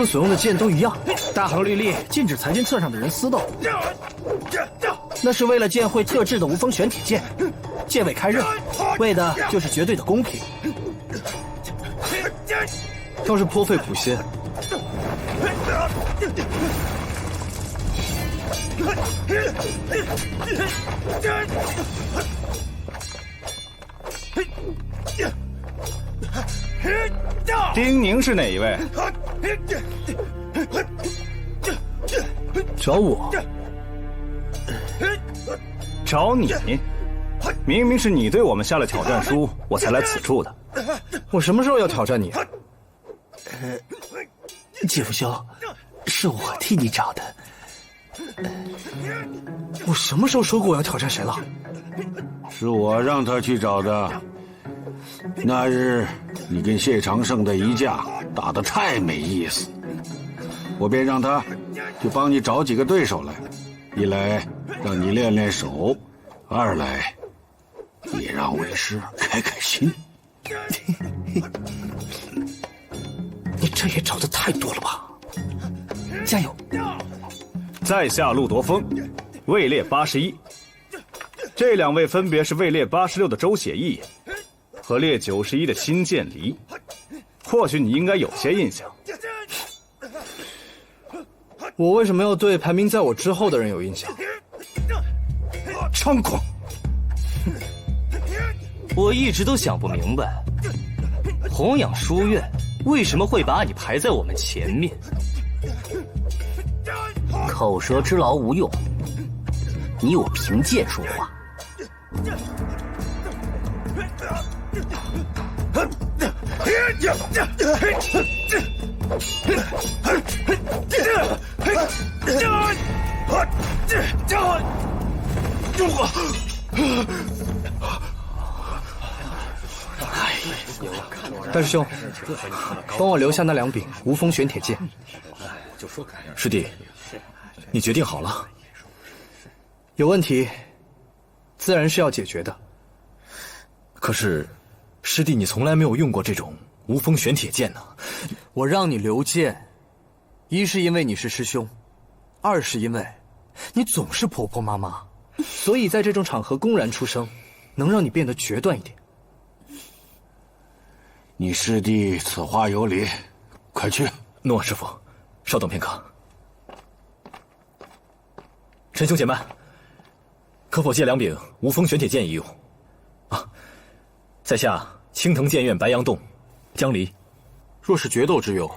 们所用的剑都一样，大行律例禁止裁军册上的人私斗。那是为了剑会特制的无风玄铁剑，剑尾开刃，为的就是绝对的公平。倒是颇费苦心。丁宁是哪一位？找我？找你？明明是你对我们下了挑战书，我才来此处的。我什么时候要挑战你？姐夫兄，是我替你找的。我什么时候说过我要挑战谁了？是我让他去找的。那日你跟谢长胜的一架打得太没意思，我便让他去帮你找几个对手来，一来让你练练手，二来也让为师开开心。你这也找的太多了吧？加油！在下陆夺风，位列81。这两位分别是位列86的周写意和列91的辛建离，或许你应该有些印象。我为什么要对排名在我之后的人有印象？猖狂！我一直都想不明白，弘养书院为什么会把你排在我们前面？口舌之劳无用，你我凭剑说话。大师兄，帮我留下那两柄无风玄铁剑。师弟，你决定好了？有问题，自然是要解决的。可是，师弟你从来没有用过这种无风玄铁剑呢。我让你留剑，一是因为你是师兄，二是因为你总是婆婆妈妈，所以在这种场合公然出声，能让你变得决断一点。你师弟此话有理，快去。诺师傅，稍等片刻。陈兄且慢，可否借两柄无风玄铁剑一用？啊，在下青藤剑院白杨洞江离。若是决斗之用，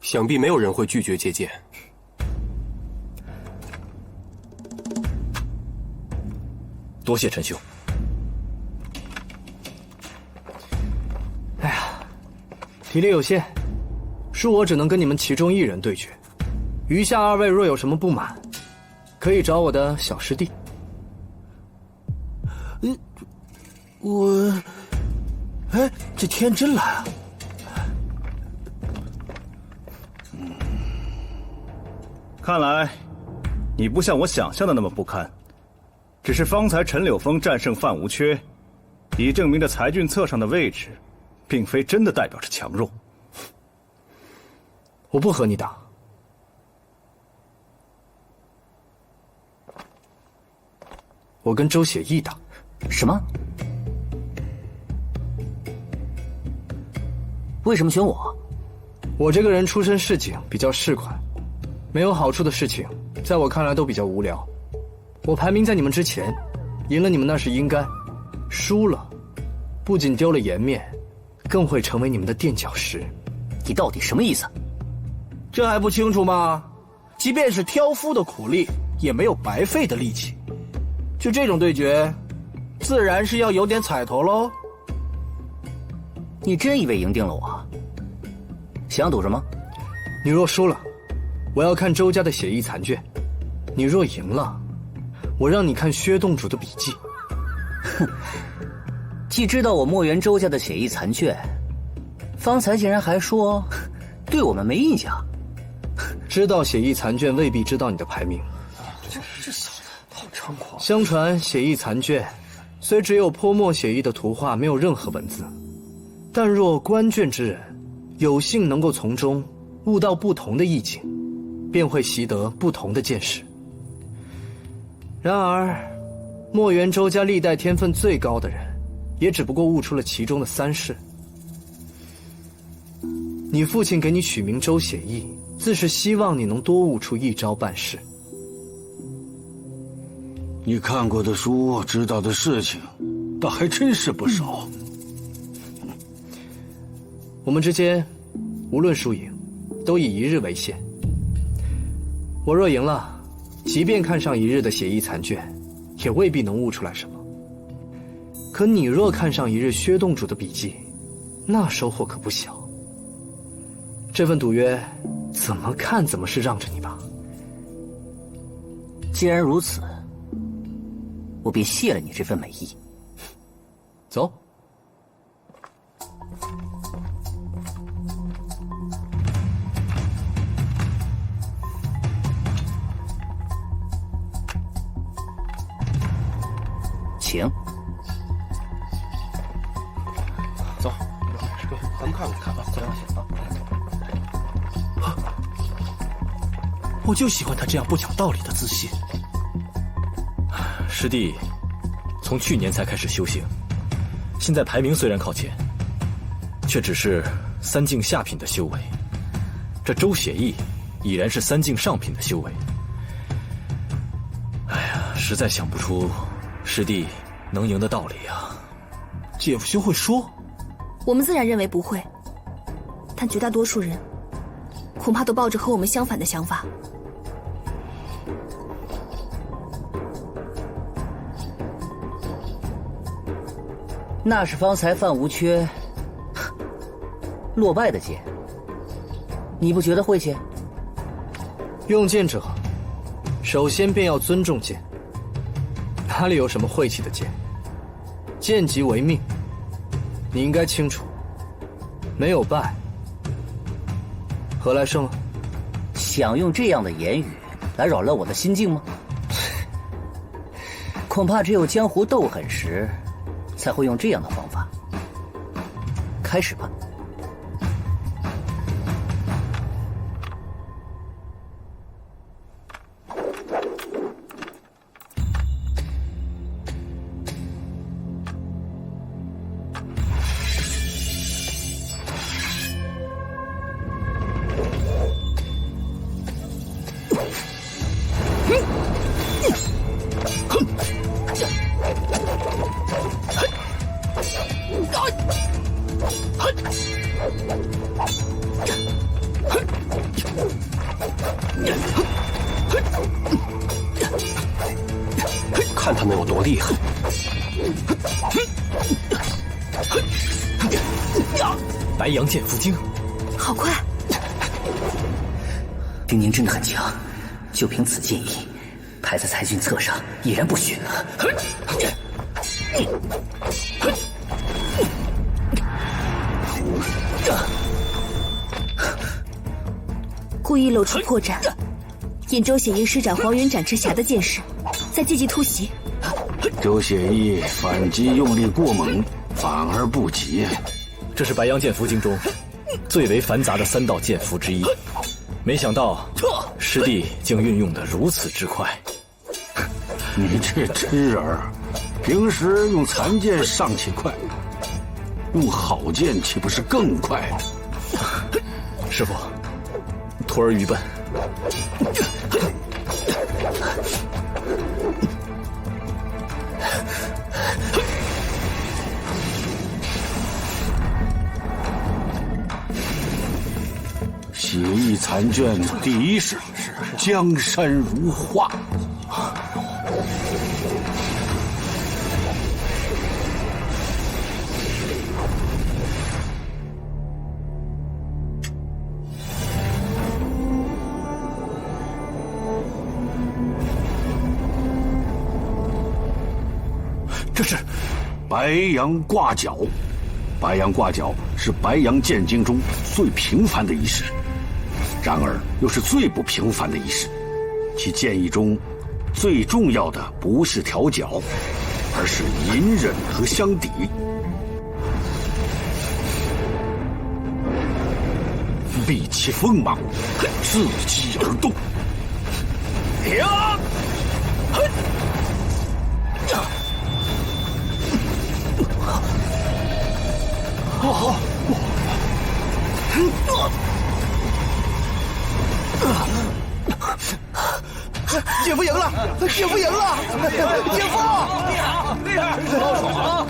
想必没有人会拒绝借剑。多谢陈兄。哎呀，体力有限，恕我只能跟你们其中一人对决。余下二位若有什么不满，可以找我的小师弟。这天真蓝啊！看来你不像我想象的那么不堪，只是方才陈柳峰战胜范无缺，已证明着裁俊册上的位置并非真的代表着强弱。我不和你打。我跟周写意打。什么？为什么选我？我这个人出身市井，比较市侩，没有好处的事情，在我看来都比较无聊。我排名在你们之前，赢了你们那是应该，输了，不仅丢了颜面，更会成为你们的垫脚石。你到底什么意思？这还不清楚吗？即便是挑夫的苦力，也没有白费的力气。就这种对决，自然是要有点彩头喽。你真以为赢定了我？想赌什么？你若输了，我要看周家的血意残卷；你若赢了，我让你看薛洞主的笔记。哼，既知道我墨园周家的血意残卷，方才竟然还说对我们没印象。知道血意残卷未必知道你的排名。这小子好猖狂！相传血意残卷虽只有泼墨写意的图画，没有任何文字，但若观卷之人有幸能够从中悟到不同的意境，便会习得不同的见识。然而，墨元周家历代天分最高的人，也只不过悟出了其中的3式。你父亲给你取名周写意，自是希望你能多悟出一招半式。你看过的书，知道的事情，倒还真是不少。我们之间，无论输赢，都以1日为限。我若赢了，即便看上1日的写意残卷，也未必能悟出来什么。可你若看上1日薛洞主的笔记，那收获可不小。这份赌约，怎么看怎么是让着你吧。既然如此，我便谢了你这份美意。走。请。走，咱们看看吧。走。我就喜欢他这样不讲道理的自信。师弟从去年才开始修行，现在排名虽然靠前，却只是3境下品的修为。这周写意已然是3境上品的修为。哎呀，实在想不出师弟能赢的道理啊。姐夫兄会说？我们自然认为不会，但绝大多数人恐怕都抱着和我们相反的想法。那是方才范无缺落败的剑，你不觉得晦气？用剑者，首先便要尊重剑，哪里有什么晦气的剑？剑即为命，你应该清楚。没有败，何来胜啊？想用这样的言语来扰乱我的心境吗？恐怕只有江湖斗狠时，才会用这样的方法。开始吧。看他能有多厉害。白羊剑符经，好快！丁宁真的很强，就凭此剑意，排在裁军册上已然不逊了。故意露出破绽，引周写意施展黄云斩赤匣的剑势，再借机突袭。周写意反击用力过猛，反而不及。这是白羊剑符经中最为繁杂的3道剑符之一，没想到师弟竟运用得如此之快。你这痴人儿，平时用残剑尚且快，用好剑岂不是更快？师父，徒儿愚笨。写意残卷第1式，江山如画。这是白羊挂角。白羊挂角是白羊剑经中最平凡的一式，然而又是最不平凡的一式。其剑意中最重要的不是调角，而是隐忍和相抵。避其锋芒，伺机而动。姐夫赢了！姐夫赢了！姐夫！高手啊！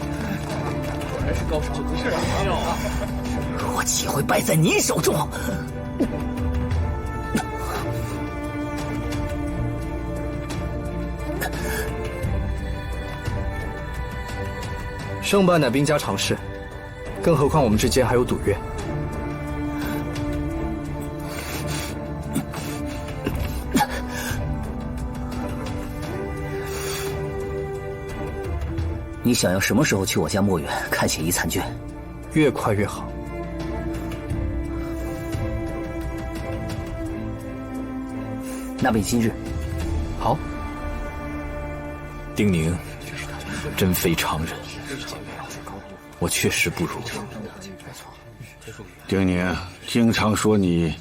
果然是高手，是啊！我岂会败在你手中？胜败乃兵家常事，更何况我们之间还有赌约。你想要什么时候去我家墨园看血衣残卷？越快越好。那便今日。好。丁宁真非常人，我确实不如。丁宁经常说你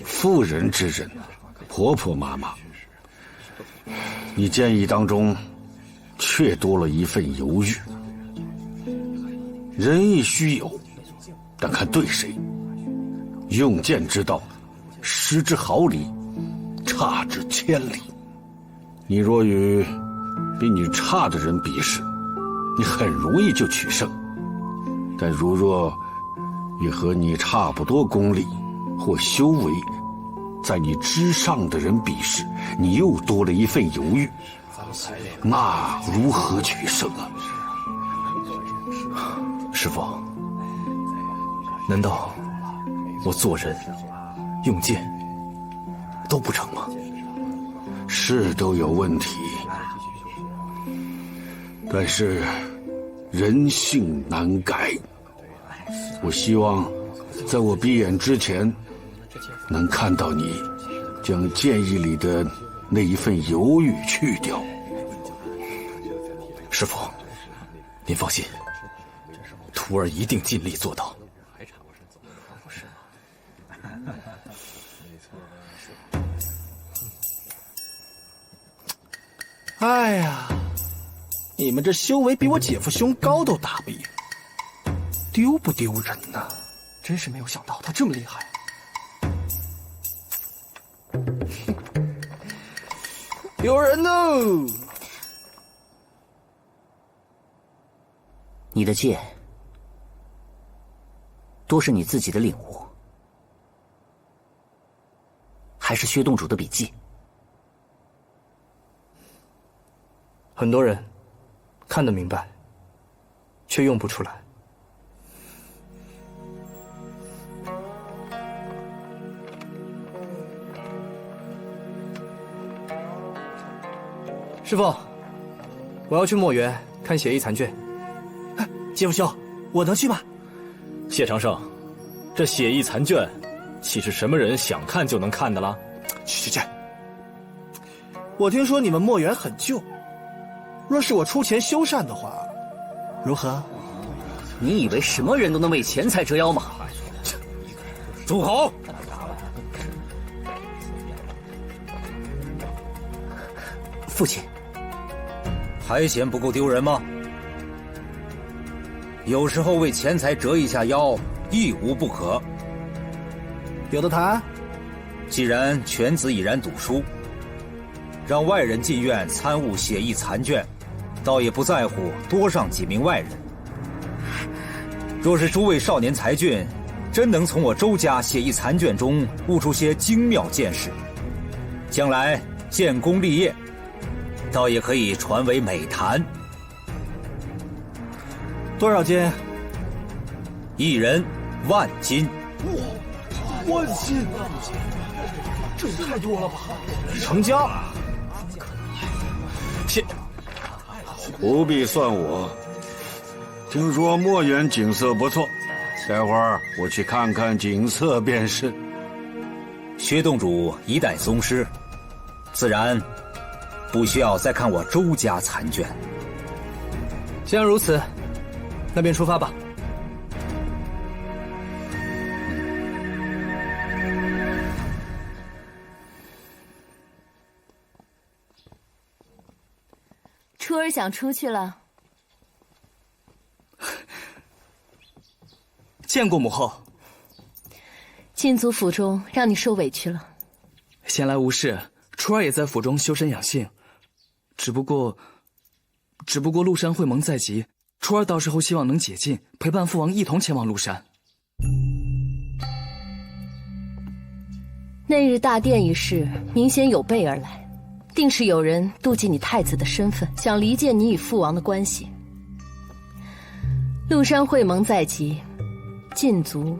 妇人之仁，婆婆妈妈。你建议当中却多了一份犹豫。仁义须有，但看对谁。用剑之道，失之毫厘，差之千里。你若与比你差的人比试，你很容易就取胜；但如若与和你差不多功力或修为在你之上的人比试，你又多了一份犹豫，那如何取胜啊？师父，难道我做人、用剑都不成吗？是都有问题，但是人性难改。我希望在我闭眼之前，能看到你将剑意里的那一份犹豫去掉。师父，您放心，徒儿一定尽力做到。哎呀，你们这修为比我姐夫兄高都打不赢，丢不丢人呢？真是没有想到他这么厉害。丢人哦！你的剑多是你自己的领悟，还是薛洞主的笔记？很多人看得明白，却用不出来。师父，我要去墨园看血衣残卷。姐夫兄，我能去吗？谢长胜，这血衣残卷，岂是什么人想看就能看的啦？去！我听说你们墨园很旧，若是我出钱修缮的话，如何？你以为什么人都能为钱财折腰吗？住口！父亲，还嫌不够丢人吗？有时候为钱财折一下腰，亦无不可。有的谈。既然犬子已然赌输，让外人进院参悟血衣残卷，倒也不在乎多上几名外人。若是诸位少年才俊真能从我周家血衣残卷中悟出些精妙见识，将来建功立业，倒也可以传为美谈。多少斤？一人10000金。哇，10000金！这也太多了吧！成交。不必算我。听说墨园景色不错，待会儿我去看看景色便是。薛洞主一代宗师，自然不需要再看我周家残卷。既然如此，那便出发吧。儿想出去了。见过母后。禁足府中让你受委屈了。闲来无事，初儿也在府中修身养性。只不过陆山会盟在即，初儿到时候希望能解禁，陪伴父王一同前往陆山。那日大殿一事明显有备而来，定是有人妒忌你太子的身份，想离间你与父王的关系。陆山会盟在即，禁足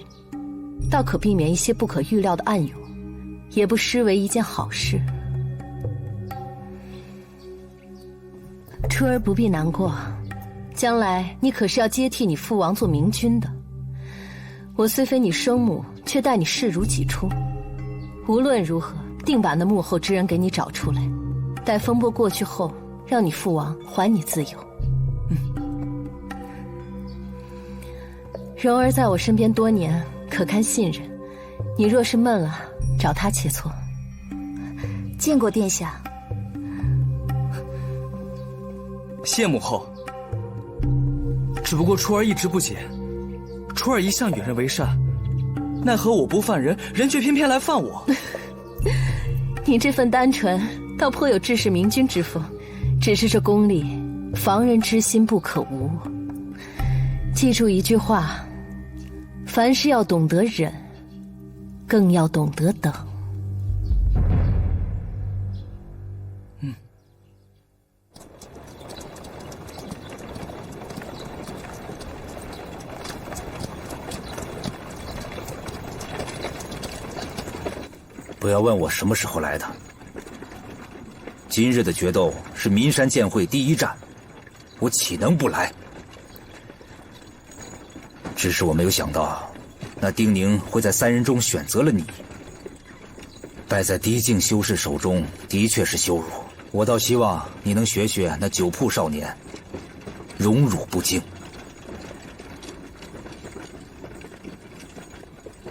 倒可避免一些不可预料的暗涌，也不失为一件好事。初儿不必难过，将来你可是要接替你父王做明君的。我虽非你生母，却待你视如己出。无论如何，定把那幕后之人给你找出来，待风波过去后，让你父王还你自由。蓉儿在我身边多年，可堪信任。你若是闷了，找他切磋。见过殿下。谢母后。只不过初儿一直不解，初儿一向与人为善，奈何我不犯人，人却偏偏来犯我。你这份单纯，倒颇有治世明君之风。只是这功力，防人之心不可无。记住一句话：凡事要懂得忍，更要懂得等。不要问我什么时候来的。今日的决斗是岷山剑会第一战，我岂能不来？只是我没有想到，那丁宁会在3人中选择了你。败在嫡境修士手中，的确是羞辱。我倒希望你能学学那酒铺少年，荣辱不惊。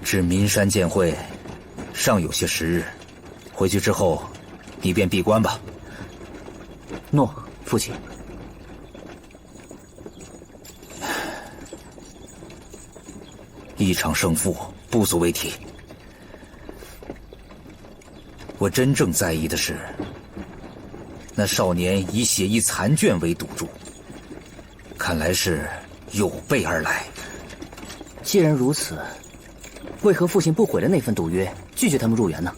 至岷山剑会尚有些时日，回去之后，你便闭关吧。诺，父亲。一场胜负不足为提，我真正在意的是，那少年以血衣残卷为赌注，看来是有备而来。既然如此，为何父亲不毁了那份赌约，拒绝他们入园呢？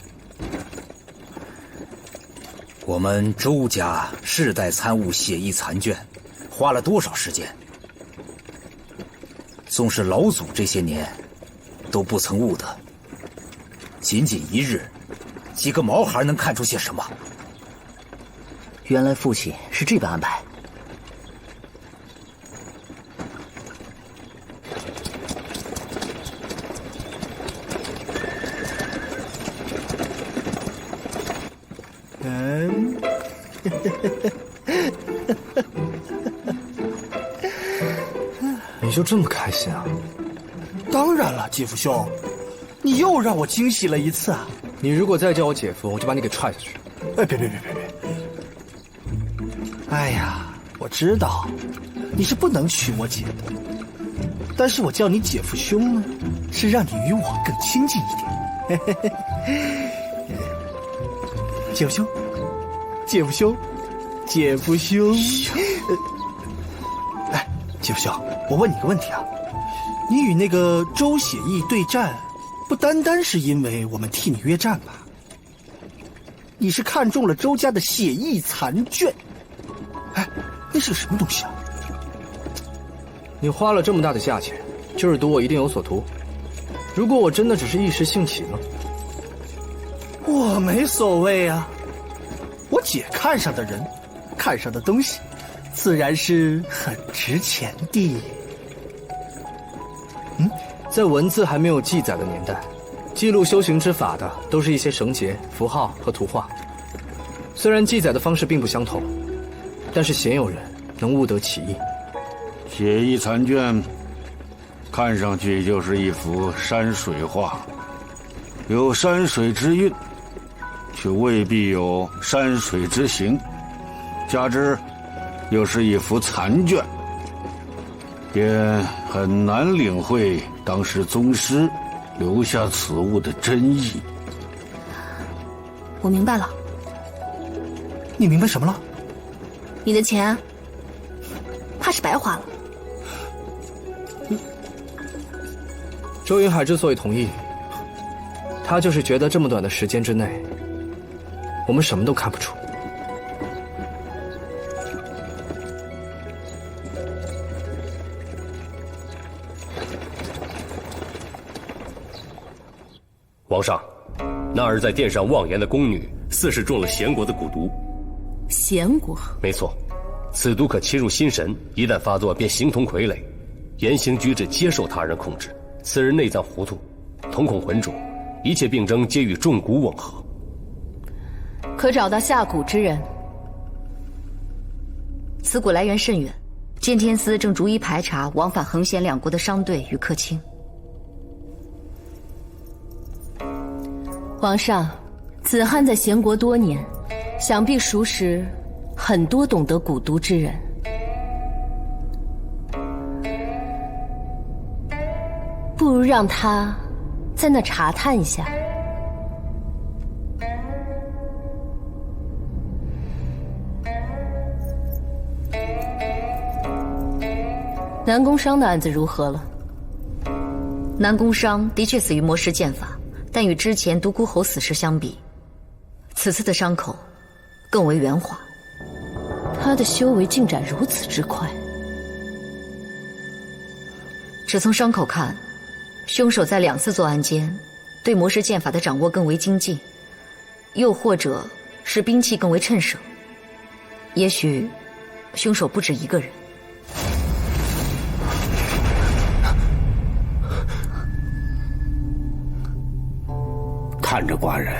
我们周家世代参悟血衣残卷，花了多少时间？纵是老祖这些年都不曾悟得，仅仅一日，几个毛孩能看出些什么？原来父亲是这般安排。你就这么开心啊？当然了，姐夫兄，你又让我惊喜了一次啊！你如果再叫我姐夫，我就把你给踹下去。哎，别！哎呀，我知道你是不能娶我姐的，但是我叫你姐夫兄呢，是让你与我更亲近一点。姐夫兄，哎，姐夫兄，我问你个问题啊，你与那个周写意对战，不单单是因为我们替你约战吧？你是看中了周家的血意残卷，哎，那是个什么东西啊？你花了这么大的价钱，就是赌我一定有所图。如果我真的只是一时兴起呢？我没所谓啊，我姐看上的人，看上的东西，自然是很值钱的。在文字还没有记载的年代，记录修行之法的都是一些绳结、符号和图画。虽然记载的方式并不相同，但是鲜有人能悟得其意。血衣残卷，看上去就是一幅山水画，有山水之韵，却未必有山水之形。加之又是一幅残卷，便很难领会当时宗师留下此物的真意。我明白了。你明白什么了？你的钱，怕是白花了。周云海之所以同意，他就是觉得这么短的时间之内，我们什么都看不出。皇上，那儿在殿上妄言的宫女，似是中了贤国的蛊毒。贤国？没错，此毒可侵入心神，一旦发作便形同傀儡，言行举止皆受他人控制。此人内脏糊涂，瞳孔浑浊，一切病症皆与中蛊吻合。可找到下蛊之人？此蛊来源甚远，剑天司正逐一排查往返横贤两国的商队与客卿。皇上，子汉在贤国多年，想必熟识很多懂得蛊毒之人。不如让他在那查探一下。南宫商的案子如何了？南宫商的确死于魔石剑法，但与之前独孤侯死时相比，此次的伤口更为圆滑。他的修为进展如此之快，只从伤口看，凶手在2次作案间对魔石剑法的掌握更为精进，又或者是兵器更为趁手。也许凶手不止一个人。看着寡人，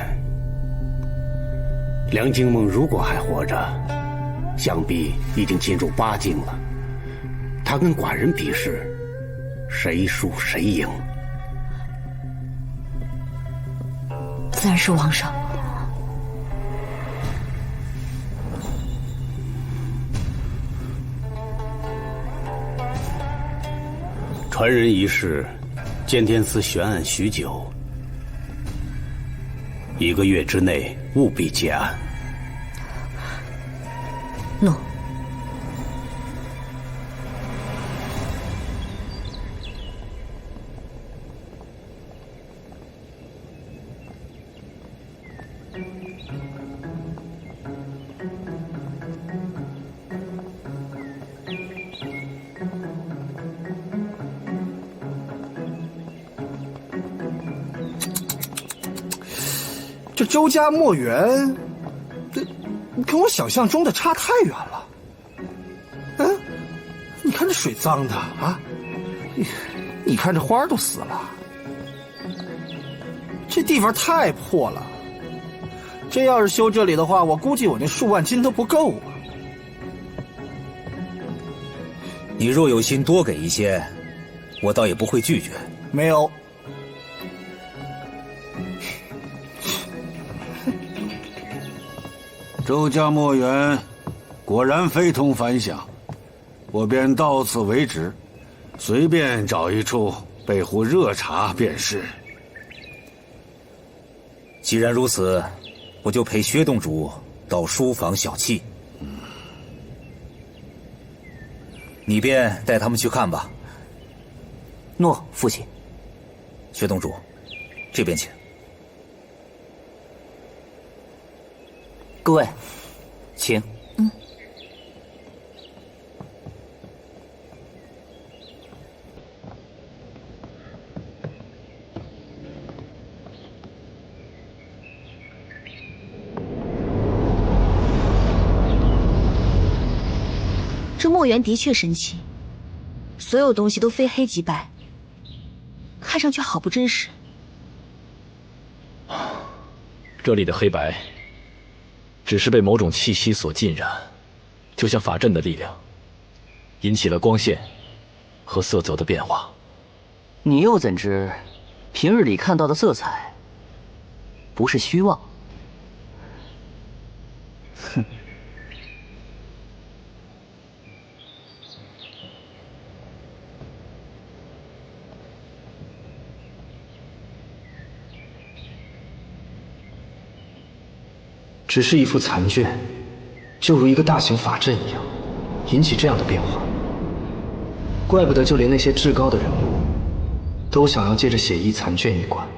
梁惊梦如果还活着，想必已经进入8境了。他跟寡人比试，谁输谁赢？自然是皇上。传人一事，剑天司悬案许久，1个月之内务必结案。诺。这周家墨园，这跟我想象中的差太远了。嗯，你看这水脏的啊，你看这花都死了，这地方太破了。这要是修这里的话，我估计我那数万金都不够啊。你若有心多给一些，我倒也不会拒绝。没有。周家墨园果然非同凡响，我便到此为止，随便找一处备壶热茶便是。既然如此，我就陪薛洞主到书房小憩。你便带他们去看吧。诺，父亲。薛洞主，这边请。各位，请。这墨园的确神奇，所有东西都非黑即白，看上去好不真实。这里的黑白只是被某种气息所浸染，就像法阵的力量，引起了光线和色泽的变化。你又怎知平日里看到的色彩不是虚妄？哼！只是一副残卷，就如一个大型法阵一样，引起这样的变化。怪不得就连那些至高的人物，都想要借着血翼残卷一关。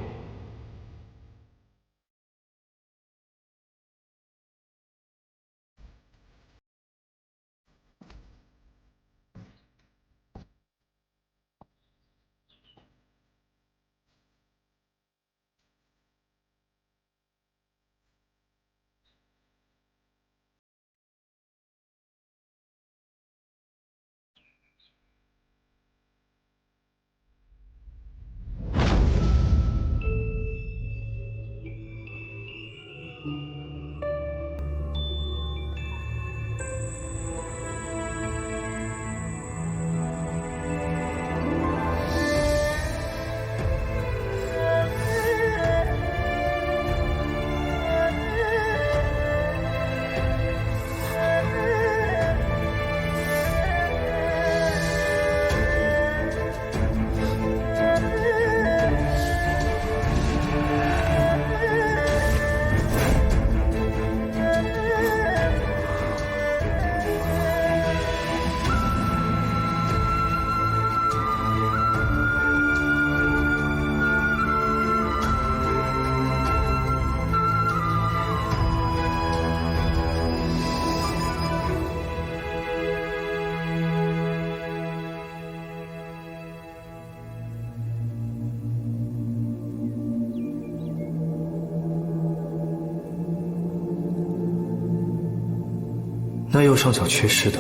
那右上角缺失的，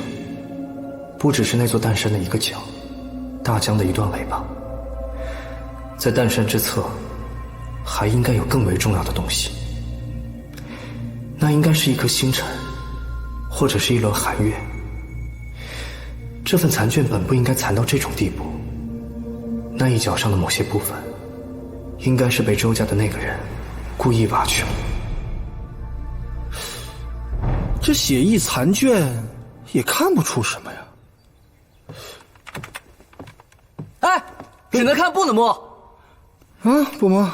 不只是那座诞山的一个角，大江的一段尾巴。在诞山之侧，还应该有更为重要的东西。那应该是一颗星辰，或者是一轮寒月。这份残卷本不应该残到这种地步。那一角上的某些部分，应该是被周家的那个人故意挖去了。这血翼残卷也看不出什么呀。哎，只能看不能摸。啊，不摸，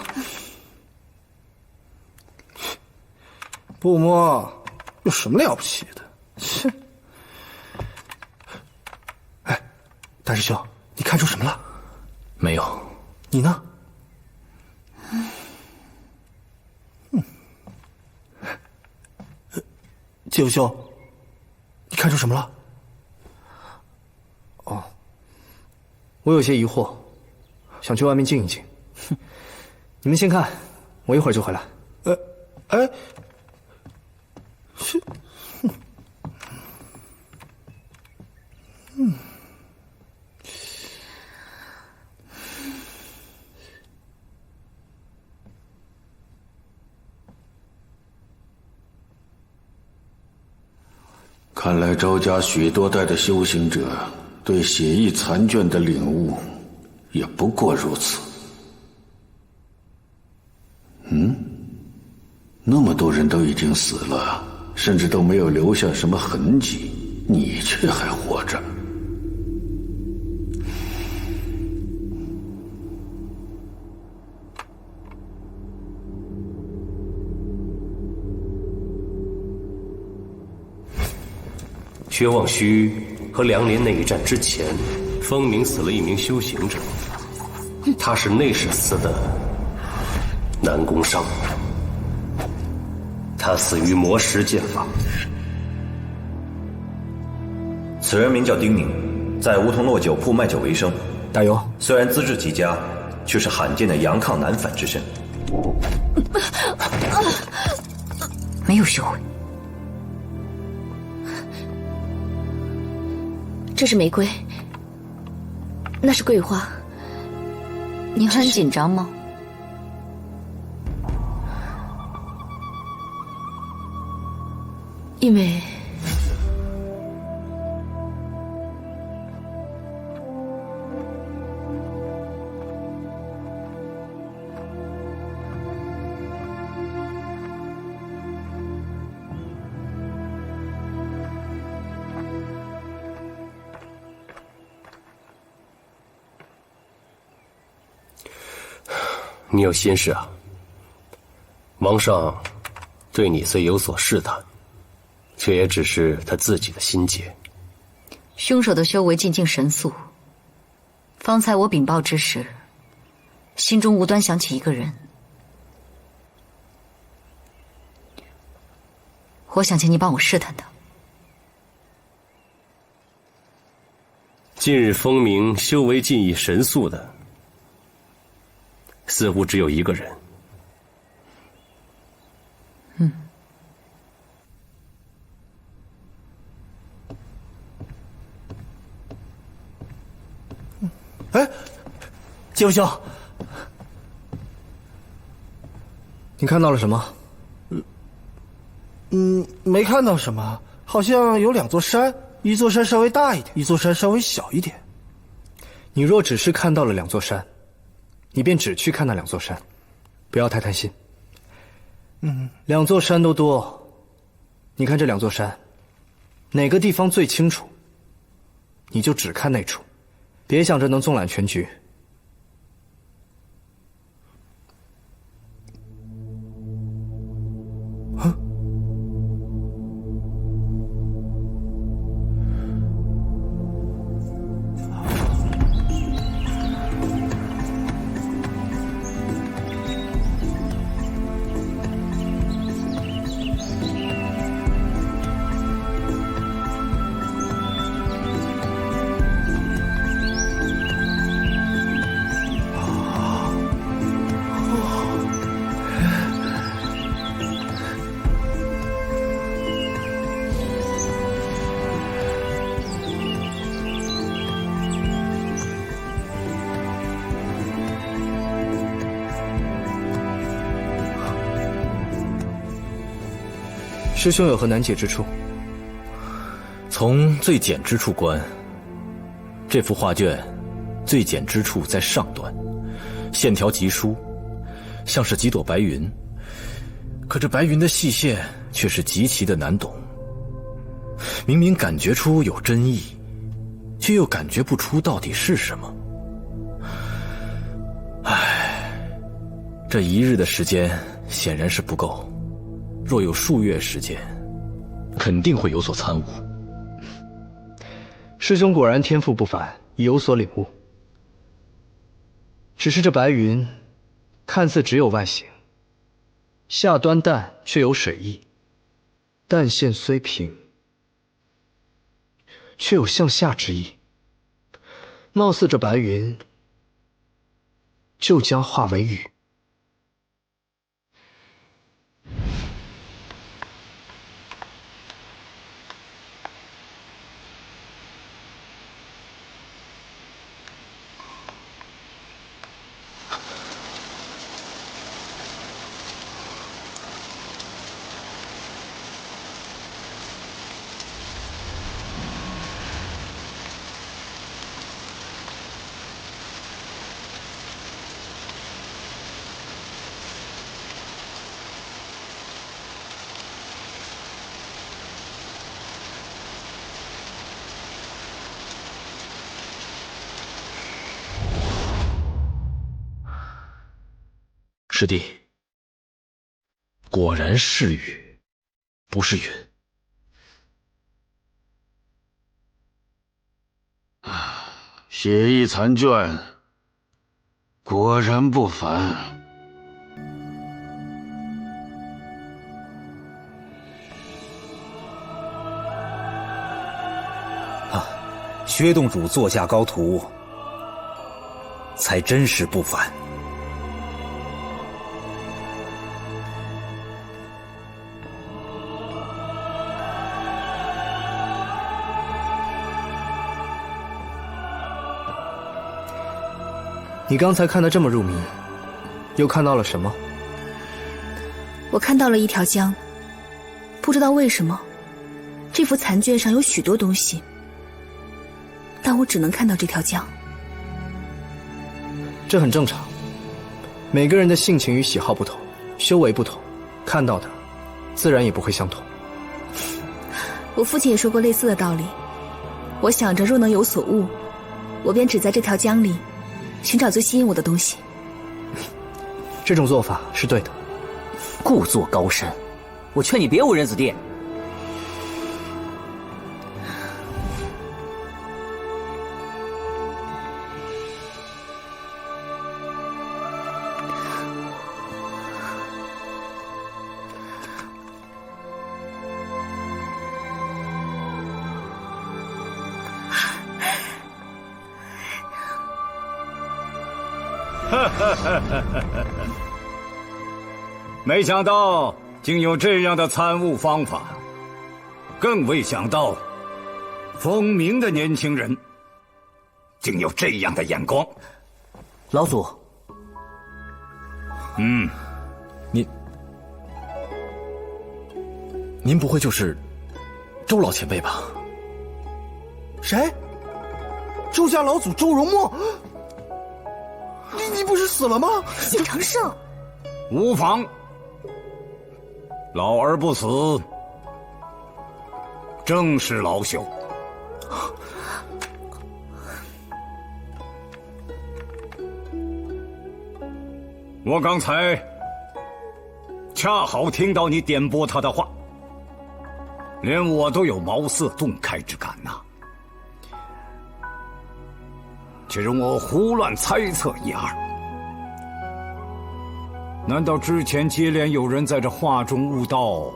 不摸，有什么了不起的？切！哎，大师兄，你看出什么了？没有。你呢？季友兄，你看出什么了？哦，我有些疑惑，想去外面静一静。你们先看，我一会儿就回来。哎，是，看来周家许多代的修行者对血翼残卷的领悟，也不过如此。那么多人都已经死了，甚至都没有留下什么痕迹，你却还活着。薛望虚和梁林那一战之前，风鸣死了一名修行者，他是内史司的南宫尚，他死于魔石剑法。此人名叫丁宁，在梧桐落酒铺卖酒为生，加油！虽然资质极佳，却是罕见的阳亢难返之身。没有修为。这是玫瑰，那是桂花。你很紧张吗？因为你有心事啊？王上对你虽有所试探，却也只是他自己的心结。凶手的修为进境神速。方才我禀报之时，心中无端想起一个人，我想请你帮我试探他。近日风鸣修为进益神速的，似乎只有一个人。哎，季夫兄，你看到了什么？没看到什么，好像有2座山，一座山稍微大一点，一座山稍微小一点。你若只是看到了2座山，你便只去看那2座山，不要太贪心。2座山都多，你看这2座山，哪个地方最清楚，你就只看那处，别想着能纵览全局。师兄有何难解之处？从最简之处观，这幅画卷最简之处在上端，线条极疏，像是几朵白云。可这白云的细线却是极其的难懂，明明感觉出有真意，却又感觉不出到底是什么。唉，这1日的时间显然是不够，若有数月时间，肯定会有所参悟。师兄果然天赋不凡，已有所领悟。只是这白云，看似只有外形，下端淡却有水意，淡线虽平，却有向下之意。貌似这白云就将化为雨。师弟，果然是雨，不是云。血翼残卷，果然不凡。薛洞主座下高徒，才真是不凡。你刚才看得这么入迷，又看到了什么？我看到了一条江，不知道为什么，这幅残卷上有许多东西，但我只能看到这条江。这很正常，每个人的性情与喜好不同，修为不同，看到的自然也不会相同。我父亲也说过类似的道理，我想着若能有所悟，我便只在这条江里寻找最吸引我的东西。这种做法是对的。故作高深，我劝你别误人子弟。没想到竟有这样的参悟方法，更未想到风鸣的年轻人竟有这样的眼光。老祖，您不会就是周老前辈吧？谁？周家老祖周容墨？你不是死了吗？谢长胜，无妨，老而不死，正是老朽。我刚才恰好听到你点拨他的话，连我都有茅塞顿开之感呐。且容我胡乱猜测一二，难道之前接连有人在这画中悟道，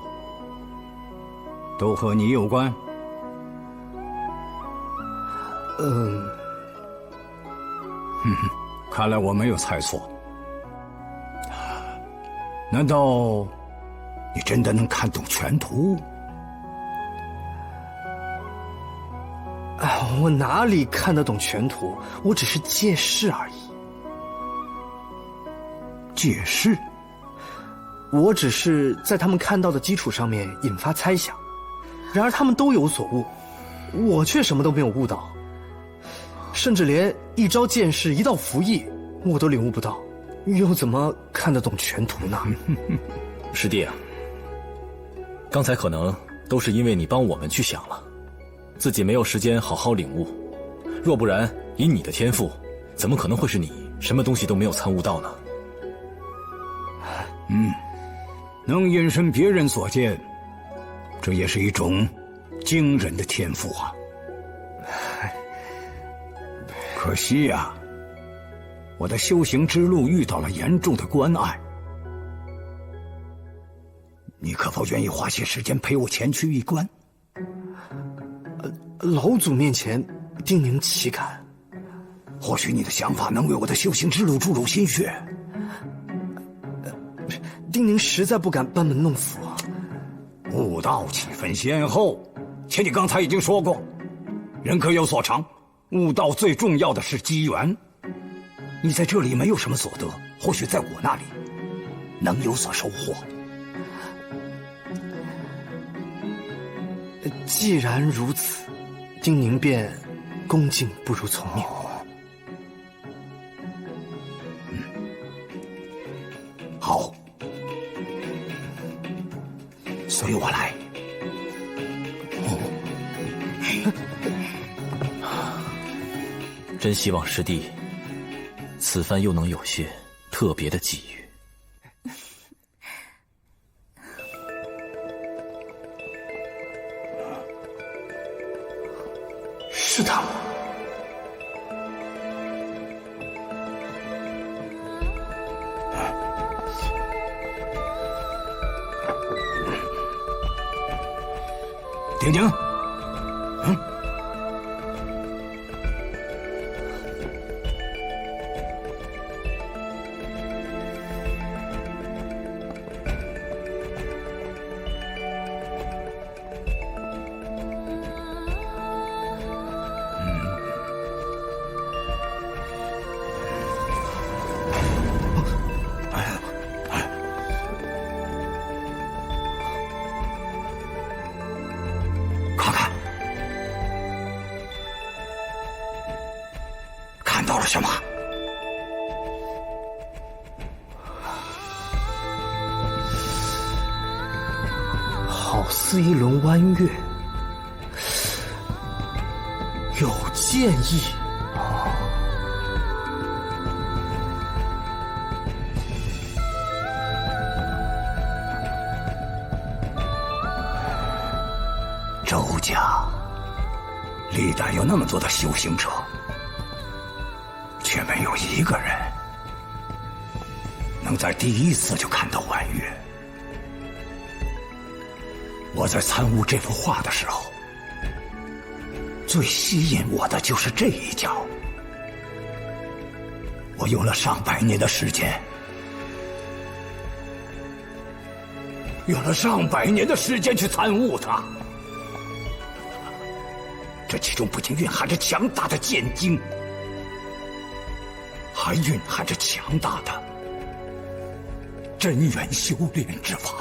都和你有关？看来我没有猜错。难道你真的能看懂全图？我哪里看得懂全图？我只是借势而已。借势？我只是在他们看到的基础上面引发猜想，然而他们都有所悟，我却什么都没有悟到，甚至连一招剑势、一道符意我都领悟不到，又怎么看得懂全图呢？师弟啊，刚才可能都是因为你帮我们去想了，自己没有时间好好领悟。若不然，以你的天赋，怎么可能会是你什么东西都没有参悟到呢？能引申别人所见，这也是一种惊人的天赋啊。可惜呀，我的修行之路遇到了严重的关隘。你可否愿意花些时间陪我前去一关？老祖面前，丁宁岂敢？或许你的想法能为我的修行之路注入心血。丁宁实在不敢班门弄斧。悟道岂分先后，且你刚才已经说过，人各有所长，悟道最重要的是机缘。你在这里没有什么所得，或许在我那里能有所收获。既然如此，丁宁便恭敬不如从命。好，随我来。真希望师弟此番又能有些特别的际遇。是他吗？丁宁，看到了什么？好似一轮弯月，有剑意。家历代有那么多的修行者，却没有一个人能在第一次就看到弯月。我在参悟这幅画的时候，最吸引我的就是这一角。我用了上百年的时间，去参悟它。这其中不仅蕴含着强大的剑经，还蕴含着强大的真元修炼之法。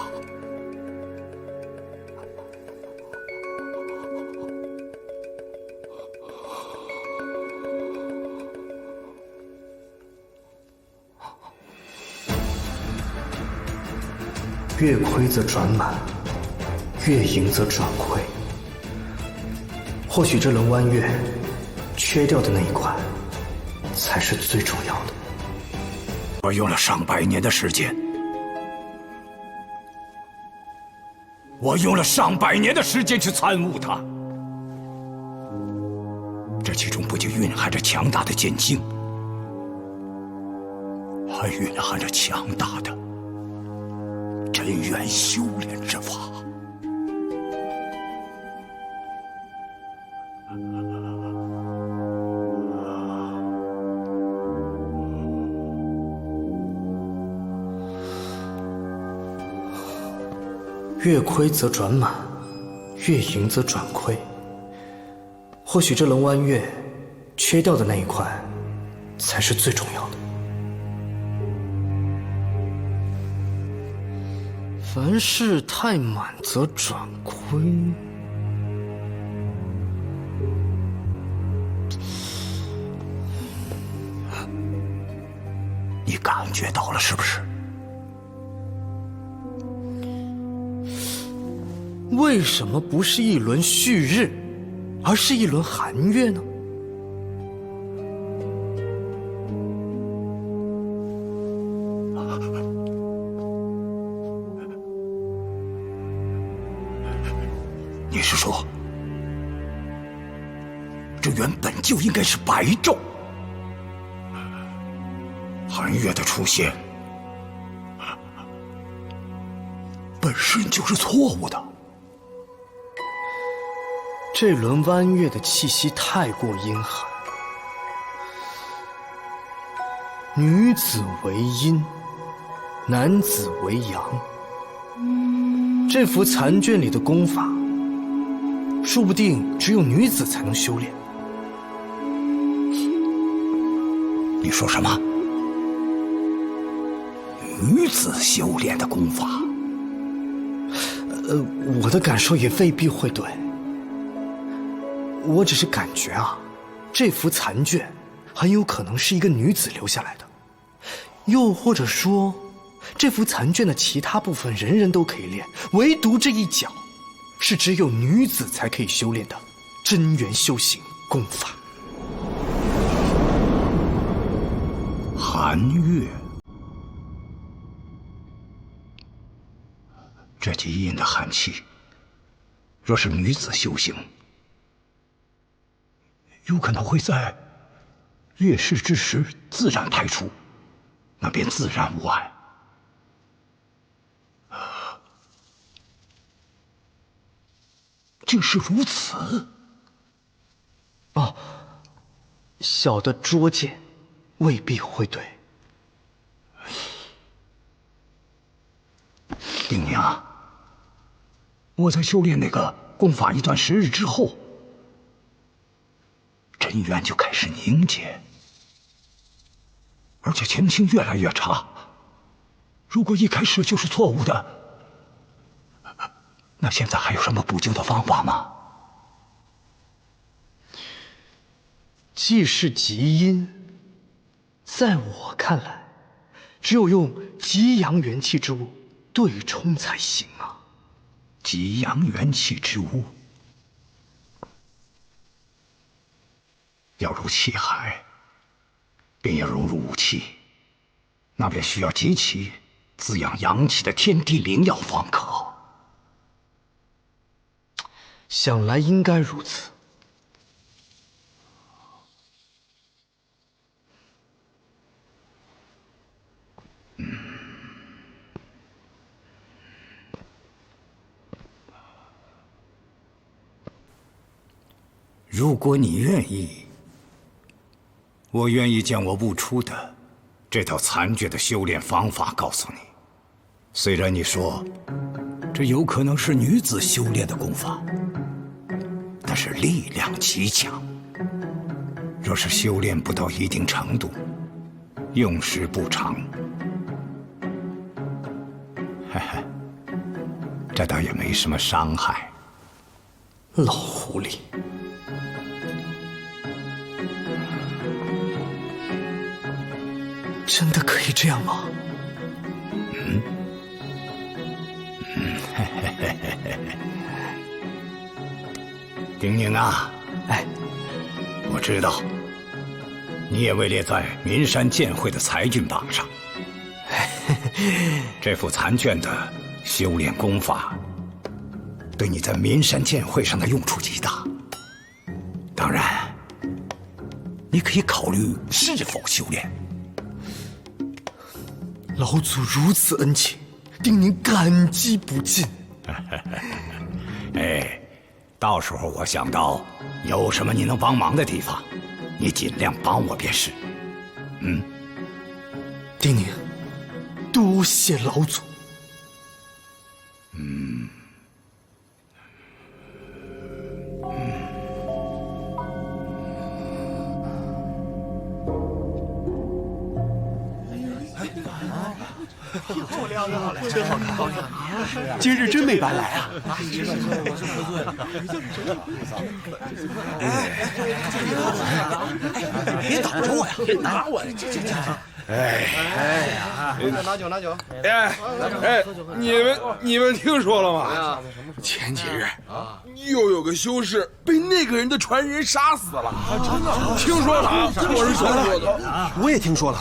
月亏则转满，月盈则转亏。或许这轮弯月缺掉的那一块，才是最重要的。我用了上百年的时间，去参悟它。这其中不仅蕴含着强大的剑经，还蕴含着强大的真元修炼之法。月亏则转满，月盈则转亏。或许这轮弯月缺掉的那一块，才是最重要的。凡事太满则转亏。你感觉到了是不是？为什么不是一轮旭日，而是一轮寒月呢？你是说，这原本就应该是白昼？寒月的出现，本身就是错误的。这轮弯月的气息太过阴寒，女子为阴，男子为阳。这幅残卷里的功法，说不定只有女子才能修炼。你说什么？女子修炼的功法？我的感受也未必会对。我只是感觉啊，这幅残卷很有可能是一个女子留下来的，又或者说，这幅残卷的其他部分人人都可以练，唯独这一角是只有女子才可以修炼的真元修行功法。寒月，这极阴的寒气，若是女子修行，有可能会在月逝之时自然排出，那便自然无碍。竟是如此。哦，小的拙见，未必会对。丁宁啊，我在修炼那个功法一段时日之后，真元就开始凝结，而且情形越来越差。如果一开始就是错误的，那现在还有什么补救的方法吗？既是极阴，在我看来，只有用极阳元气之物对冲才行啊。极阳元气之物，要入气海，便要融入武气，那便需要极其滋养阳气的天地灵药方可。想来应该如此。如果你愿意，我愿意将我悟出的这套残缺的修炼方法告诉你。虽然你说这有可能是女子修炼的功法，但是力量极强。若是修炼不到一定程度，用时不长。嘿嘿，这倒也没什么伤害。老狐狸。真的可以这样吗？丁宁啊，我知道，你也位列在岷山剑会的才俊榜上。这副残卷的修炼功法，对你在岷山剑会上的用处极大。当然，你可以考虑是否修炼。老祖如此恩情，丁宁感激不尽。哎，到时候我想到有什么你能帮忙的地方，你尽量帮我便是。丁宁，多谢老祖。真好看，今日真没白来啊！别挡着我呀！别打我呀！拿酒拿酒！你们听说了吗？前几日又有个修士被那个人的传人杀死了。真的？听说了啊！我是听说的。我也听说了。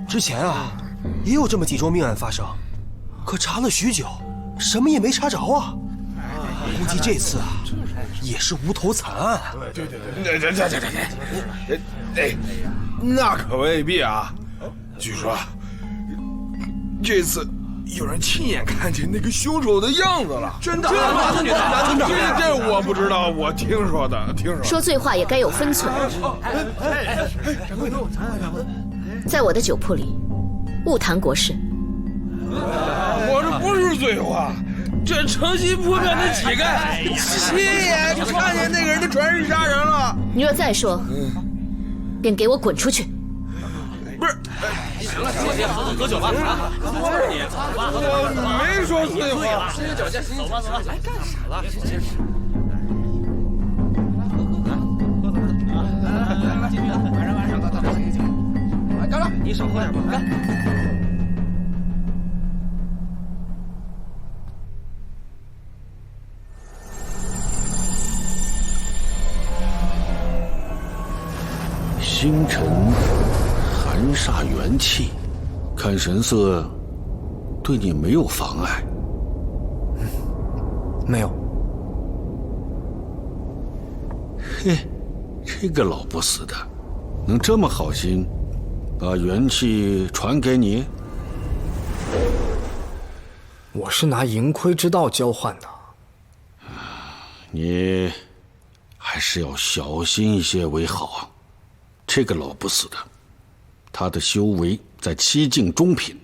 之前啊，也有这么几桩命案发生，可查了许久，什么也没查着啊。估计这次啊，也是无头惨案。对，那可未必啊。据说这次有人亲眼看见那个凶手的样子了。真的？这我不知道，我听说的。说醉话也该有分寸。在我的酒铺里，勿谈国事。我这不是醉话，这诚心破表的乞丐亲眼看见那个人的传人杀人了。你若再说，便给我滚出去！不是，行了，喝酒吧啊！我没说醉话。走吧，来干啥了？晚上到这酒。干了，你少喝点吧，干！星辰寒煞元气，看神色对你没有妨碍。没有。嘿，这个老不死的，能这么好心把元气传给你？我是拿盈亏之道交换的。你还是要小心一些为好啊。这个老不死的，他的修为在7境中品，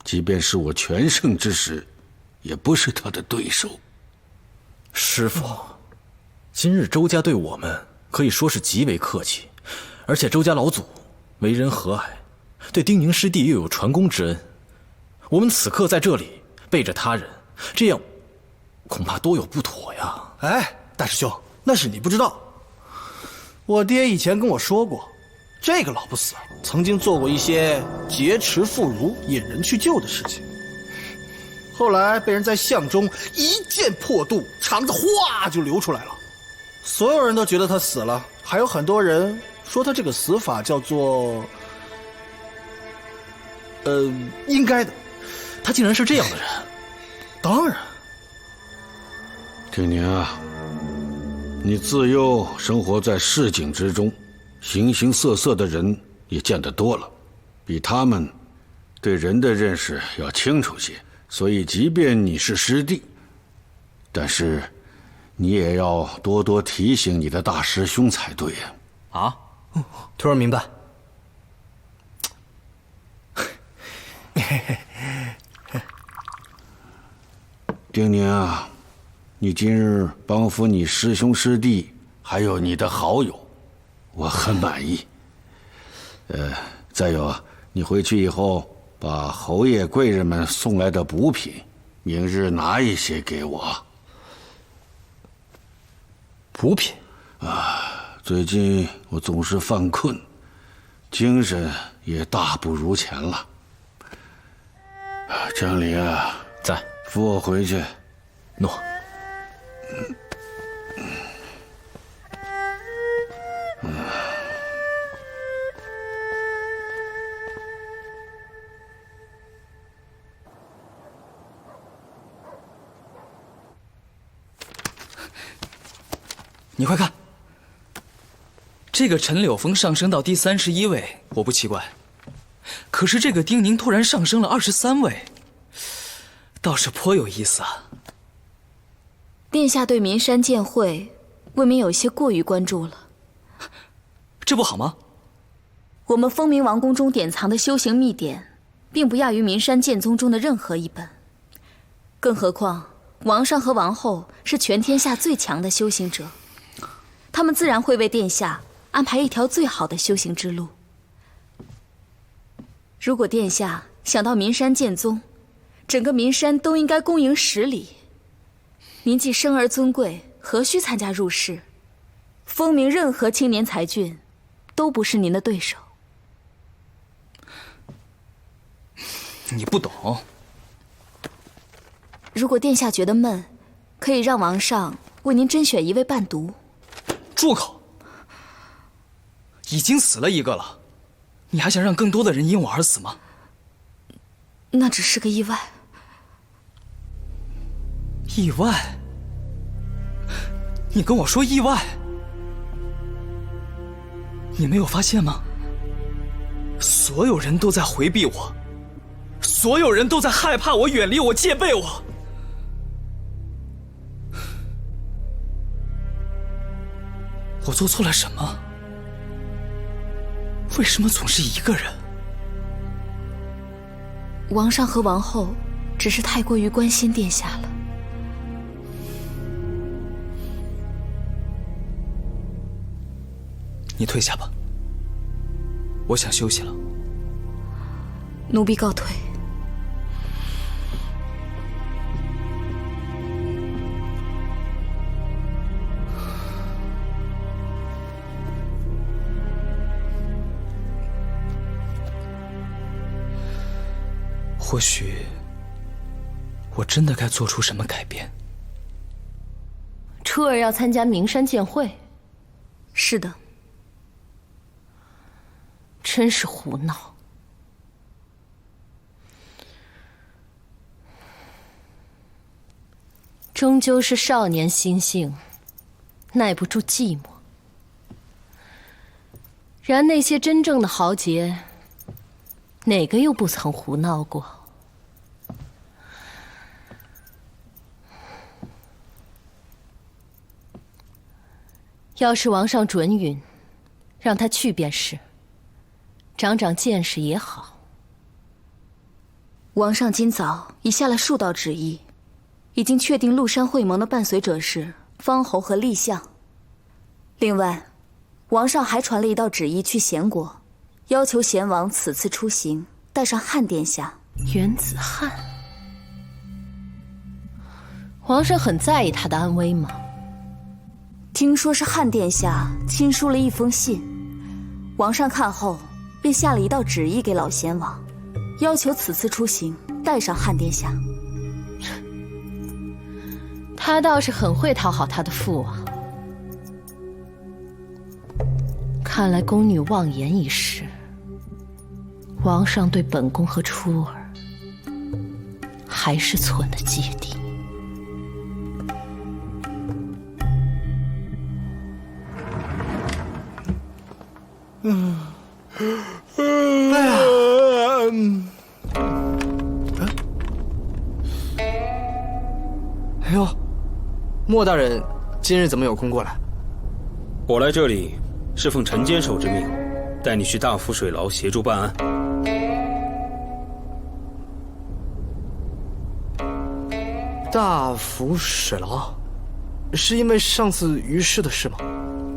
即便是我全盛之时，也不是他的对手。师父，今日周家对我们可以说是极为客气，而且周家老祖为人和蔼，对丁宁师弟又有传功之恩。我们此刻在这里背着他人，这样恐怕多有不妥呀。哎，大师兄，那是你不知道。我爹以前跟我说过，这个老不死曾经做过一些劫持妇孺、引人去救的事情，后来被人在巷中一剑破肚，肠子哗就流出来了。所有人都觉得他死了，还有很多人说他这个死法叫做应该的。他竟然是这样的人？当然。丁宁啊，你自幼生活在市井之中，形形色色的人也见得多了，比他们对人的认识要清楚些。所以，即便你是师弟，但是你也要多多提醒你的大师兄才对呀。啊，徒儿明白。丁宁啊，你今日帮扶你师兄师弟，还有你的好友，我很满意。再有啊，你回去以后把侯爷贵人们送来的补品，明日拿一些给我。补品啊，最近我总是犯困，精神也大不如前了。江离啊，在，扶我回去。诺。你快看，这个陈柳峰上升到第31位，我不奇怪。可是这个丁宁突然上升了23位，倒是颇有意思啊。殿下对岷山剑会未免有些过于关注了，这不好吗？我们风明王宫中典藏的修行秘典，并不亚于岷山剑宗中的任何一本。更何况，王上和王后是全天下最强的修行者，他们自然会为殿下安排一条最好的修行之路。如果殿下想到岷山剑宗，整个岷山都应该恭迎10里。您既生而尊贵，何须参加入仕？风明任何青年才俊，都不是您的对手。你不懂。如果殿下觉得闷，可以让王上为您甄选一位伴读。住口！已经死了一个了，你还想让更多的人因我而死吗？那只是个意外。意外？你跟我说意外？你没有发现吗？所有人都在回避我，所有人都在害怕我、远离我、戒备我。我做错了什么？为什么总是一个人？王上和王后只是太过于关心殿下了。你退下吧，我想休息了。奴婢告退。或许，我真的该做出什么改变。初儿要参加岷山剑会？是的。真是胡闹！终究是少年心性，耐不住寂寞。然那些真正的豪杰，哪个又不曾胡闹过？要是王上准允，让他去便是。长长见识也好。王上今早已下了数道旨意，已经确定麓山会盟的伴随者是方侯和厉相。另外，王上还传了一道旨意去咸国，要求咸王此次出行带上汉殿下。袁子汉，皇上很在意他的安危吗？听说是汉殿下亲书了一封信，王上看后便下了一道旨意给老贤王，要求此次出行带上汉殿下。他倒是很会讨好他的父王。看来宫女妄言一事，王上对本宫和初儿还是存了芥蒂。哎呦，莫大人今日怎么有空过来？我来这里是奉陈坚守之命，带你去大浮水牢协助办案。大浮水牢，是因为上次于氏的事吗？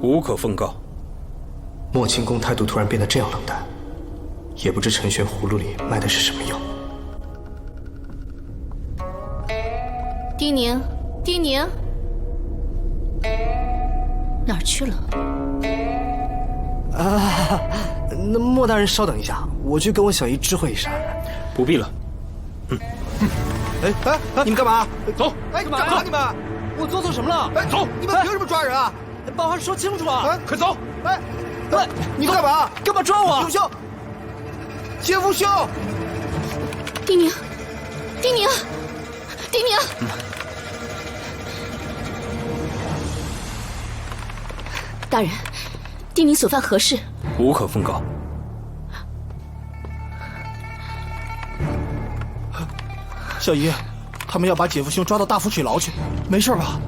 无可奉告。莫清宫态度突然变得这样冷淡，也不知陈玄葫芦里卖的是什么药。丁宁，丁宁，哪儿去了？啊，那莫大人稍等一下，我去跟我小姨知会一声。不必了。哎，你们干嘛？走！哎，干嘛你们？我做错什么了？哎，走！你们凭什么抓人啊？把话说清楚啊！快走！哎，你们干嘛？干嘛抓我？杰夫兄，杰夫兄！丁宁，丁宁，丁宁！大人，丁宁所犯何事？无可奉告。小姨，他们要把姐夫兄抓到大浮水牢去，没事吧？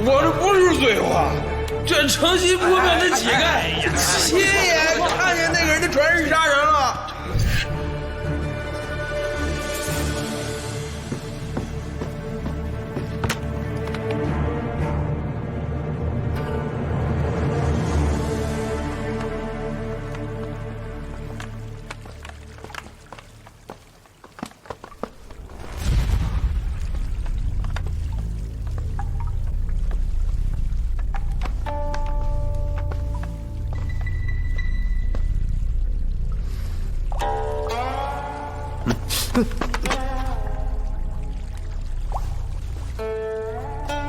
我这不是醉话，这诚心不变的乞丐，亲眼看见那个人的传人杀人了。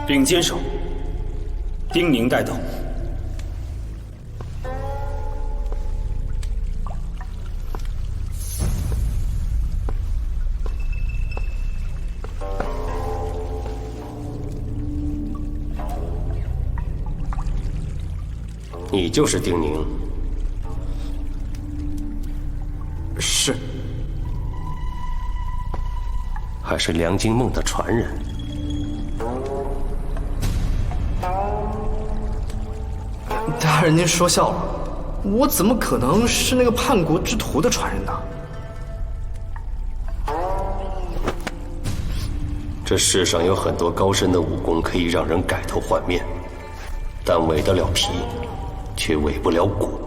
并坚守，丁宁带等。你就是丁宁？是。还是梁金梦的传人？大人，您说笑了，我怎么可能是那个叛国之徒的传人呢？这世上有很多高深的武功可以让人改头换面，但伪得了皮，却伪不了骨。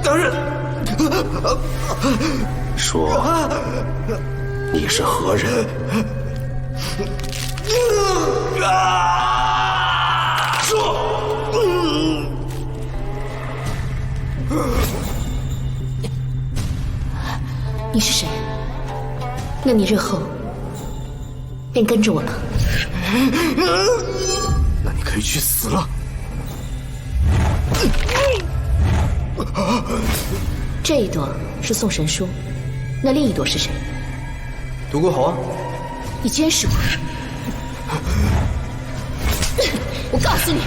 大人，说你是何人？你是谁？那你日后便跟着我了。那你可以去死了。这一朵是宋神书，那另一朵是谁？独孤侯啊！你监视我！我告诉你，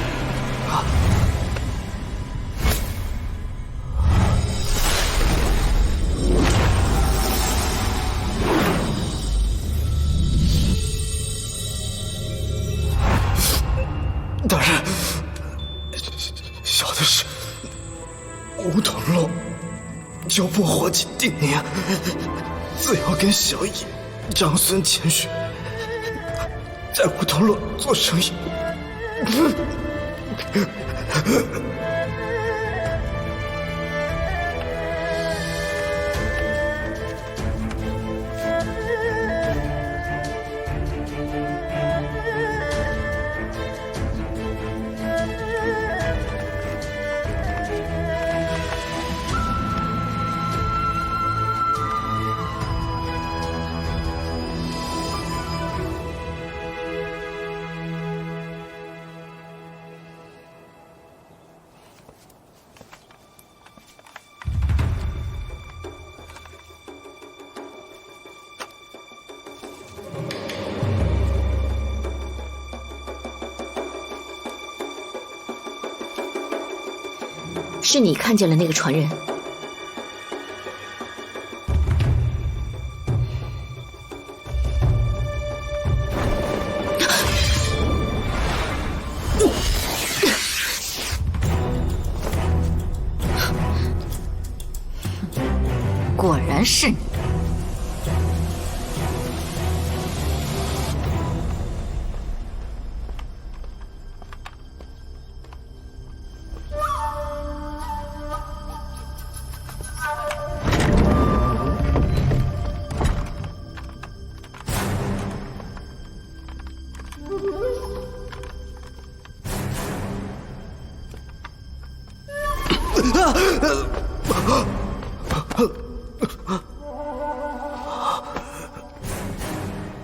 大人，小的是梧桐路九部伙计丁宁，自幼跟小乙、长孙乾雪在梧桐路做生意。是你看见了那个传人。果然是你。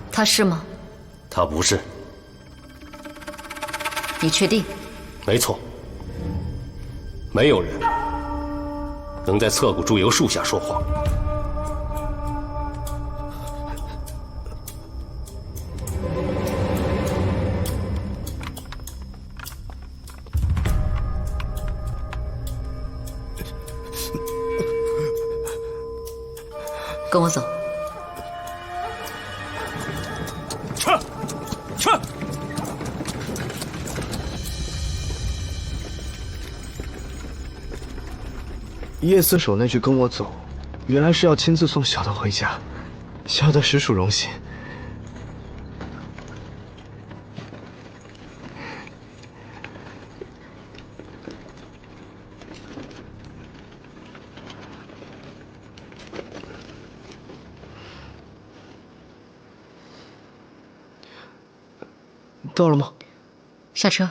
他是吗？他不是。你确定？没错。没有人能在侧骨祝由树下说谎。跟我走。去！叶司守那句“跟我走”，原来是要亲自送小的回家，小的实属荣幸。到了吗？下车。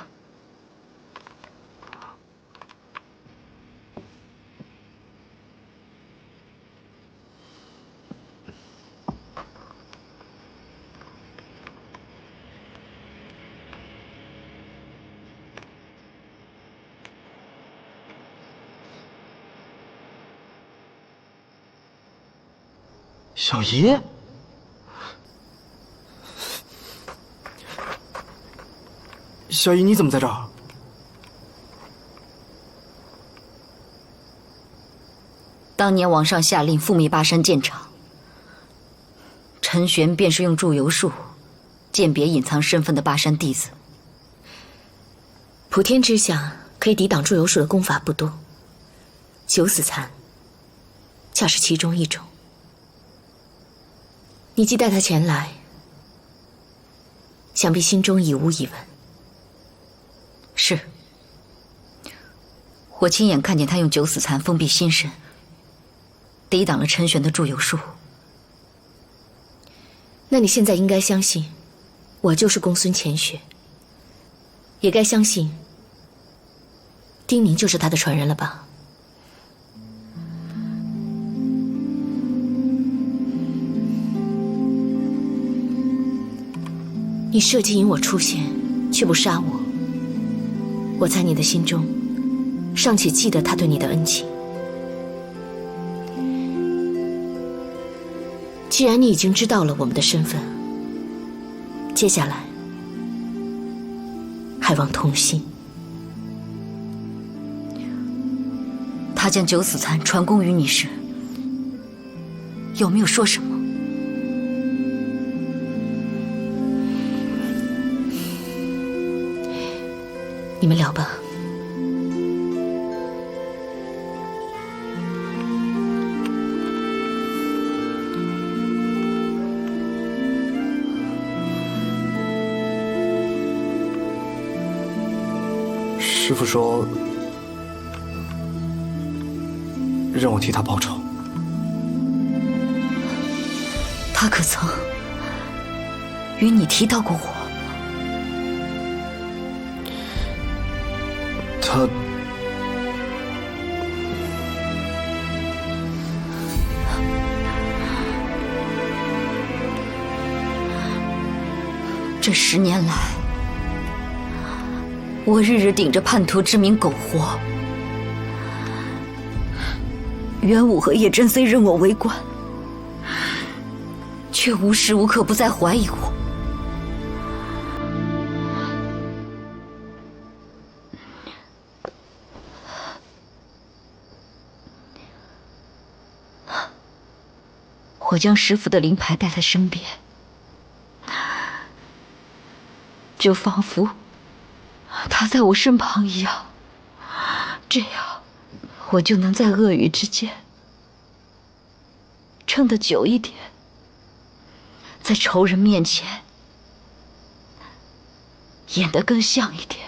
小姨。小姨，你怎么在这儿？当年王上下令覆灭巴山剑场，陈玄便是用祝由术鉴别隐藏身份的巴山弟子。普天之下可以抵挡祝由术的功法不多，九死残恰是其中一种。你既带他前来，想必心中已无疑问。是，我亲眼看见他用九死残封闭心神，抵挡了陈玄的祝由术。那你现在应该相信，我就是公孙乾雪，也该相信丁宁就是他的传人了吧？你设计引我出现，却不杀我，我猜你的心中尚且记得他对你的恩情。既然你已经知道了我们的身份，接下来还望同心。他将九死残传功于你时，有没有说什么？你们聊吧。师父说让我替他报仇。他可曾与你提到过我？他这10年来，我日日顶着叛徒之名苟活。元武和叶真虽认我为官，却无时无刻不在怀疑我。我将师父的灵牌带在身边，就仿佛他在我身旁一样，这样我就能在恶语之间撑得久一点，在仇人面前演得更像一点。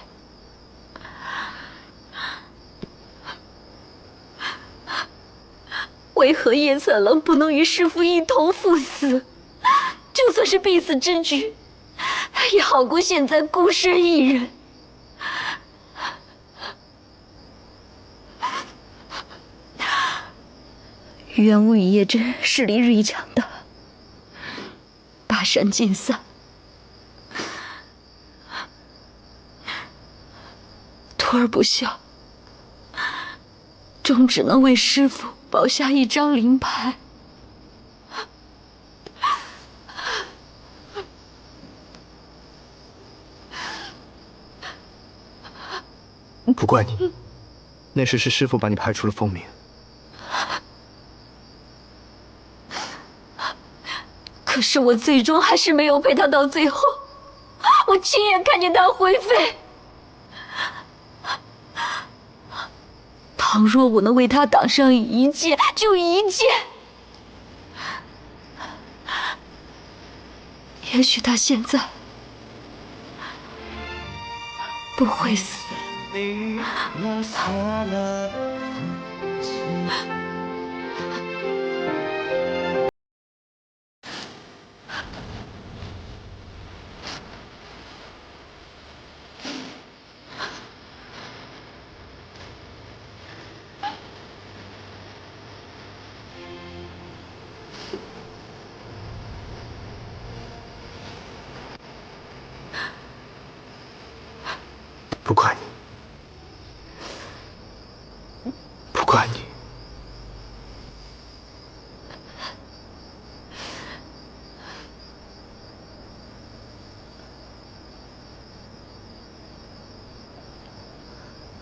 为何叶策冷不能与师父一同赴死？就算是必死之举，也好过现在孤身一人。元武与叶真势力日益强大，巴山尽散，徒儿不孝，终只能为师父保下一张灵牌。不怪你，那时是师父把你派出了风鸣。可是我最终还是没有陪他到最后，我亲眼看见他灰飞。倘若我能为他挡上一剑，就一剑。也许他现在不会死。不怪你，不怪你。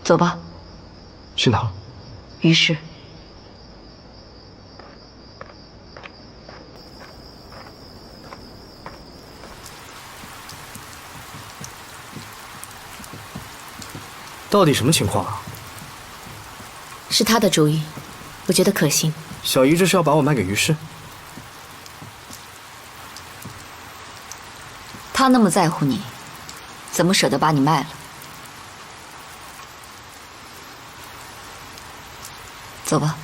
走吧。去哪儿？于是。到底什么情况啊？是他的主意，我觉得可行。小姨这是要把我卖给于氏？他那么在乎你，怎么舍得把你卖了？走吧。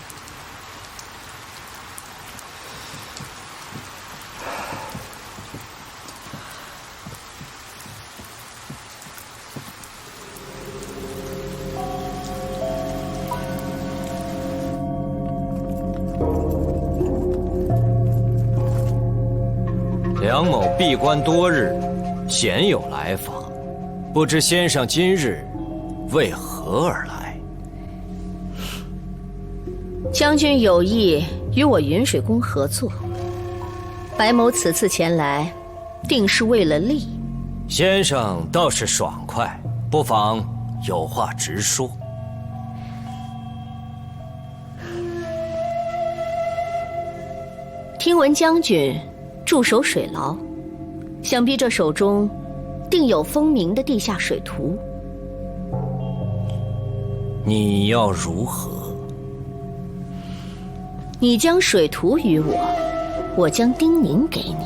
梁某闭关多日，鲜有来访，不知先生今日为何而来？将军有意与我云水宫合作，白某此次前来，定是为了利。先生倒是爽快，不妨有话直说。听闻将军驻守水牢，想必这手中定有风鸣的地下水图。你要如何？你将水图与我，我将丁宁给你。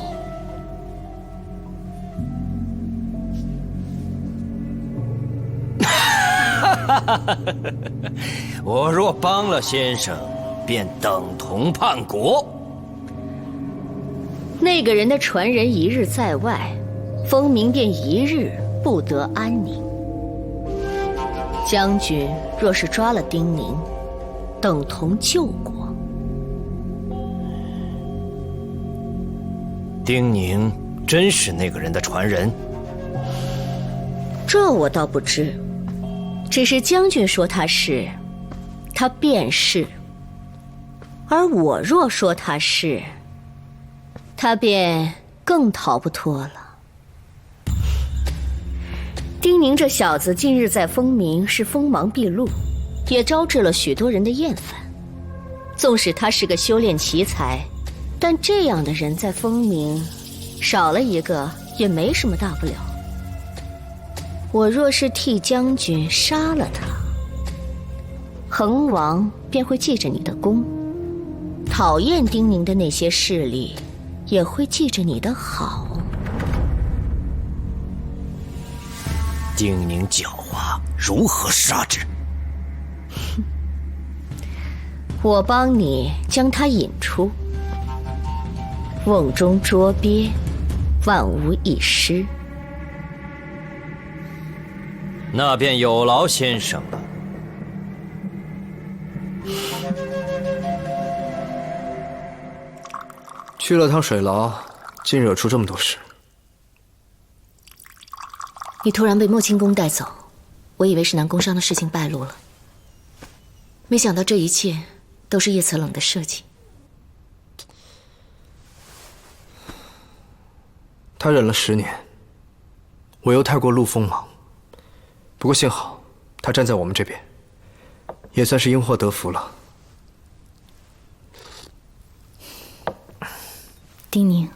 我若帮了先生，便等同叛国。那个人的传人一日在外，风鸣便一日不得安宁。将军若是抓了丁宁，等同救国。丁宁真是那个人的传人？这我倒不知，只是将军说他是，他便是；而我若说他是，他便更逃不脱了。丁宁这小子近日在风鸣是锋芒毕露，也招致了许多人的厌烦。纵使他是个修炼奇才，但这样的人在风鸣，少了一个也没什么大不了。我若是替将军杀了他，恒王便会记着你的功，讨厌丁宁的那些势力也会记着你的好。丁宁狡猾，如何杀之？我帮你将他引出，瓮中捉鳖，万无一失。那便有劳先生了。去了趟水牢，竟惹出这么多事。你突然被莫清宫带走，我以为是南宫商的事情败露了，没想到这一切都是叶策冷的设计。他忍了10年，我又太过路锋芒。不过幸好他站在我们这边，也算是因祸得福了。丁宁，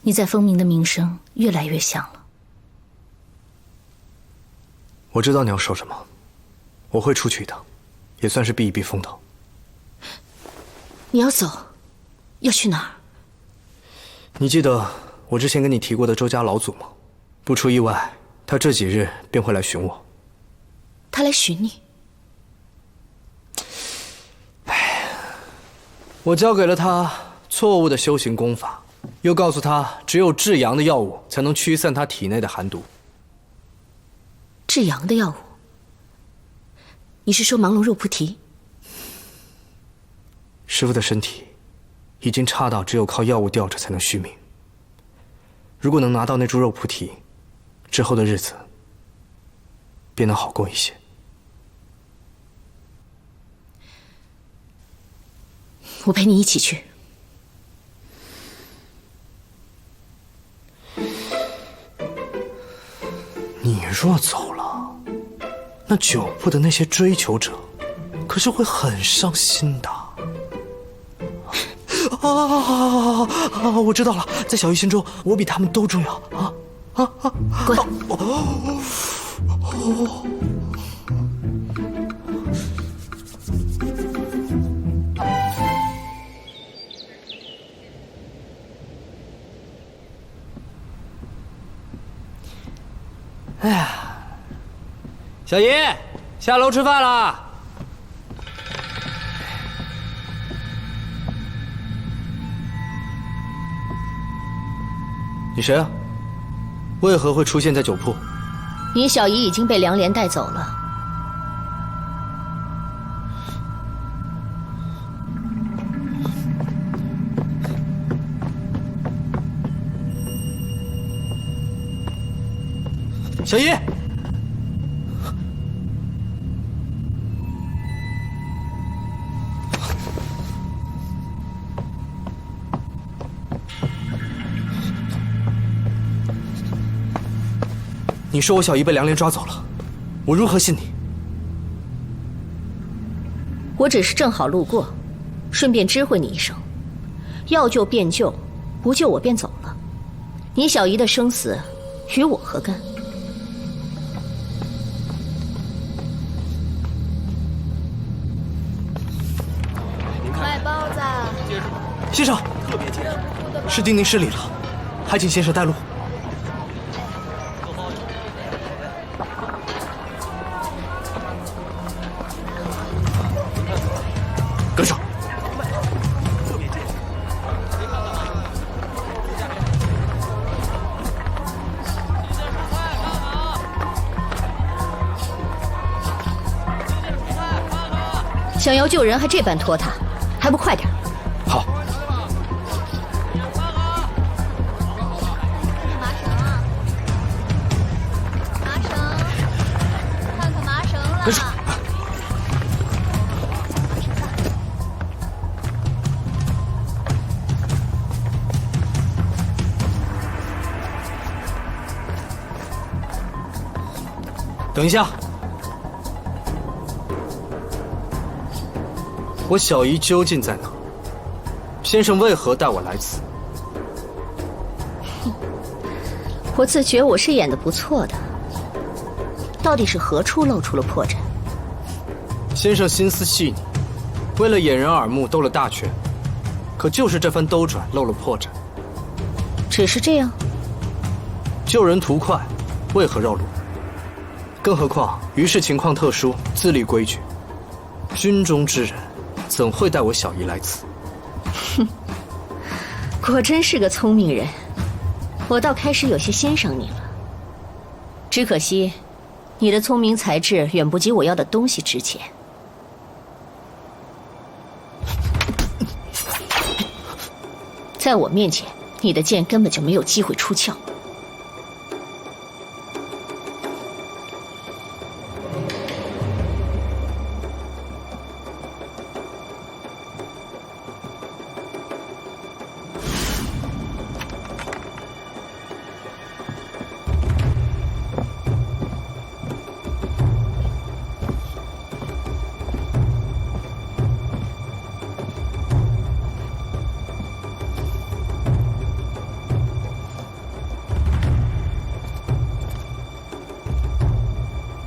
你在风鸣的名声越来越响了。我知道你要说什么，我会出去一趟，也算是避一避风头。你要走，要去哪儿？你记得我之前跟你提过的周家老祖吗？不出意外，他这几日便会来寻我。他来寻你？我教给了他错误的修行功法，又告诉他只有至阳的药物才能驱散他体内的寒毒。至阳的药物？你是说盲龙肉菩提？师父的身体已经差到只有靠药物吊着才能续命。如果能拿到那株肉菩提，之后的日子便能好过一些。我陪你一起去。你若走了，那酒铺的那些追求者可是会很伤心的。我知道了，在小鱼心中，我比他们都重要。滚！哎呀，小姨，下楼吃饭啦！你谁啊？为何会出现在酒铺？你小姨已经被梁莲带走了。小姨，你说我小姨被梁莲抓走了，我如何信你？我只是正好路过，顺便知会你一声，要救便救，不救我便走了。你小姨的生死与我何干？卖包子。先生，是丁宁失礼了，还请先生带路。跟上。想要救人还这般拖沓，还不快点！好。麻绳，看看麻绳了。跟上。等一下，我小姨究竟在哪？先生为何带我来此？我自觉我是演得不错的，到底是何处露出了破绽？先生心思细腻，为了掩人耳目兜了大圈，可就是这番兜转露了破绽。只是这样？救人图快，为何绕路？更何况于是情况特殊，自立规矩，军中之人怎会带我小姨来此？哼，果真是个聪明人，我倒开始有些欣赏你了。只可惜，你的聪明才智远不及我要的东西值钱。在我面前，你的剑根本就没有机会出鞘。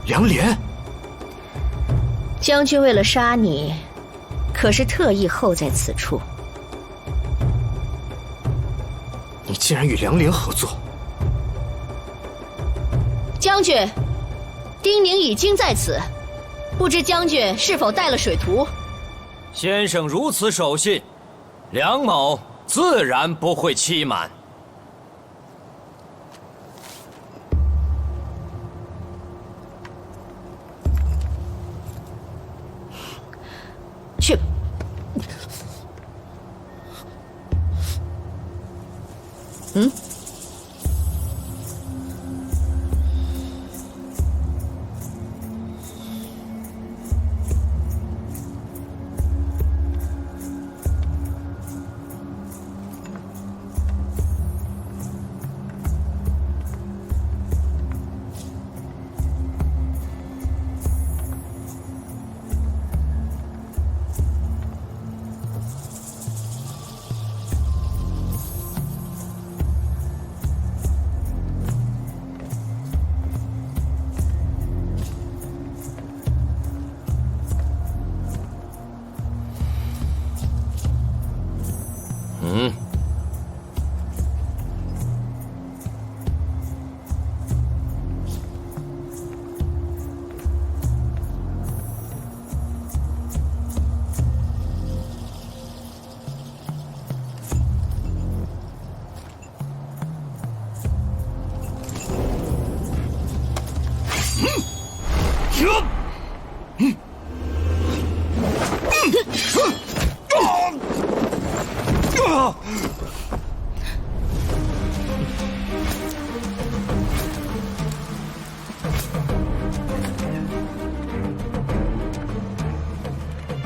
梁莲，将军为了杀你，可是特意候在此处。你竟然与梁莲合作？将军，丁宁已经在此，不知将军是否带了水图？先生如此守信，梁某自然不会欺瞒。去吧。嗯。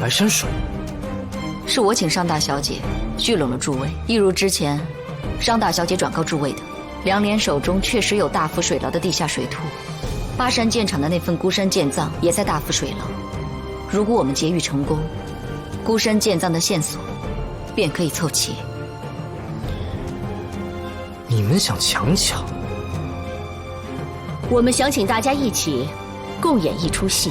白山水，是我请商大小姐聚拢了诸位，一如之前，商大小姐转告诸位的，梁莲手中确实有大福水牢的地下水图，巴山剑场的那份孤山剑藏也在大福水牢。如果我们劫狱成功，孤山剑藏的线索便可以凑齐。你们想强抢？我们想请大家一起共演一出戏。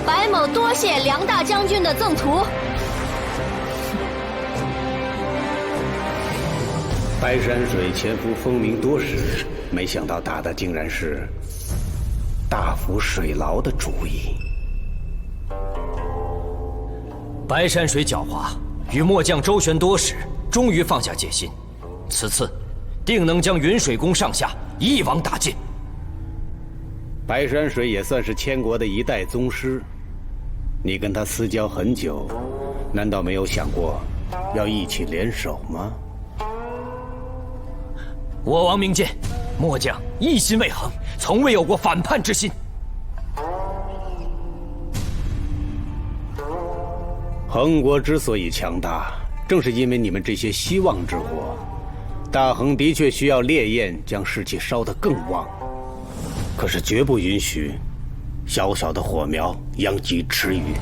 白某多谢梁大将军的赠图。白山水潜伏风鸣多时，没想到打的竟然是大福水牢的主意。白山水狡猾，与末将周旋多时，终于放下戒心，此次定能将云水宫上下一网打尽。白山水也算是千国的一代宗师，你跟他私交很久，难道没有想过要一起联手吗？我王明剑，末将一心为恒，从未有过反叛之心。恒国之所以强大，正是因为你们这些希望之火。大恒的确需要烈焰将士气烧得更旺，可是绝不允许小小的火苗殃及池鱼。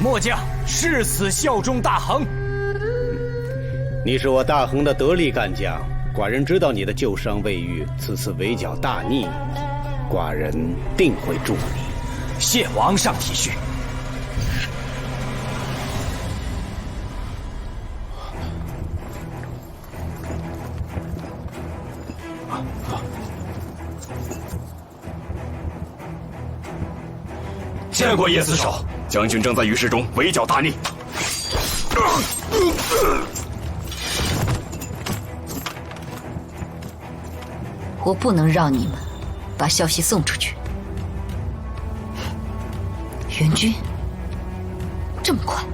末将誓死效忠大恒。你是我大恒的得力干将，寡人知道你的旧伤未愈，此次围剿大逆，寡人定会助你。谢王上体恤。见过叶四手，将军正在浴室中围剿大逆。我不能让你们把消息送出去。援军这么快？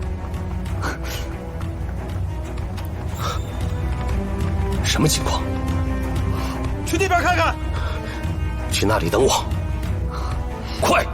什么情况？去那边看看。去那里等我，快！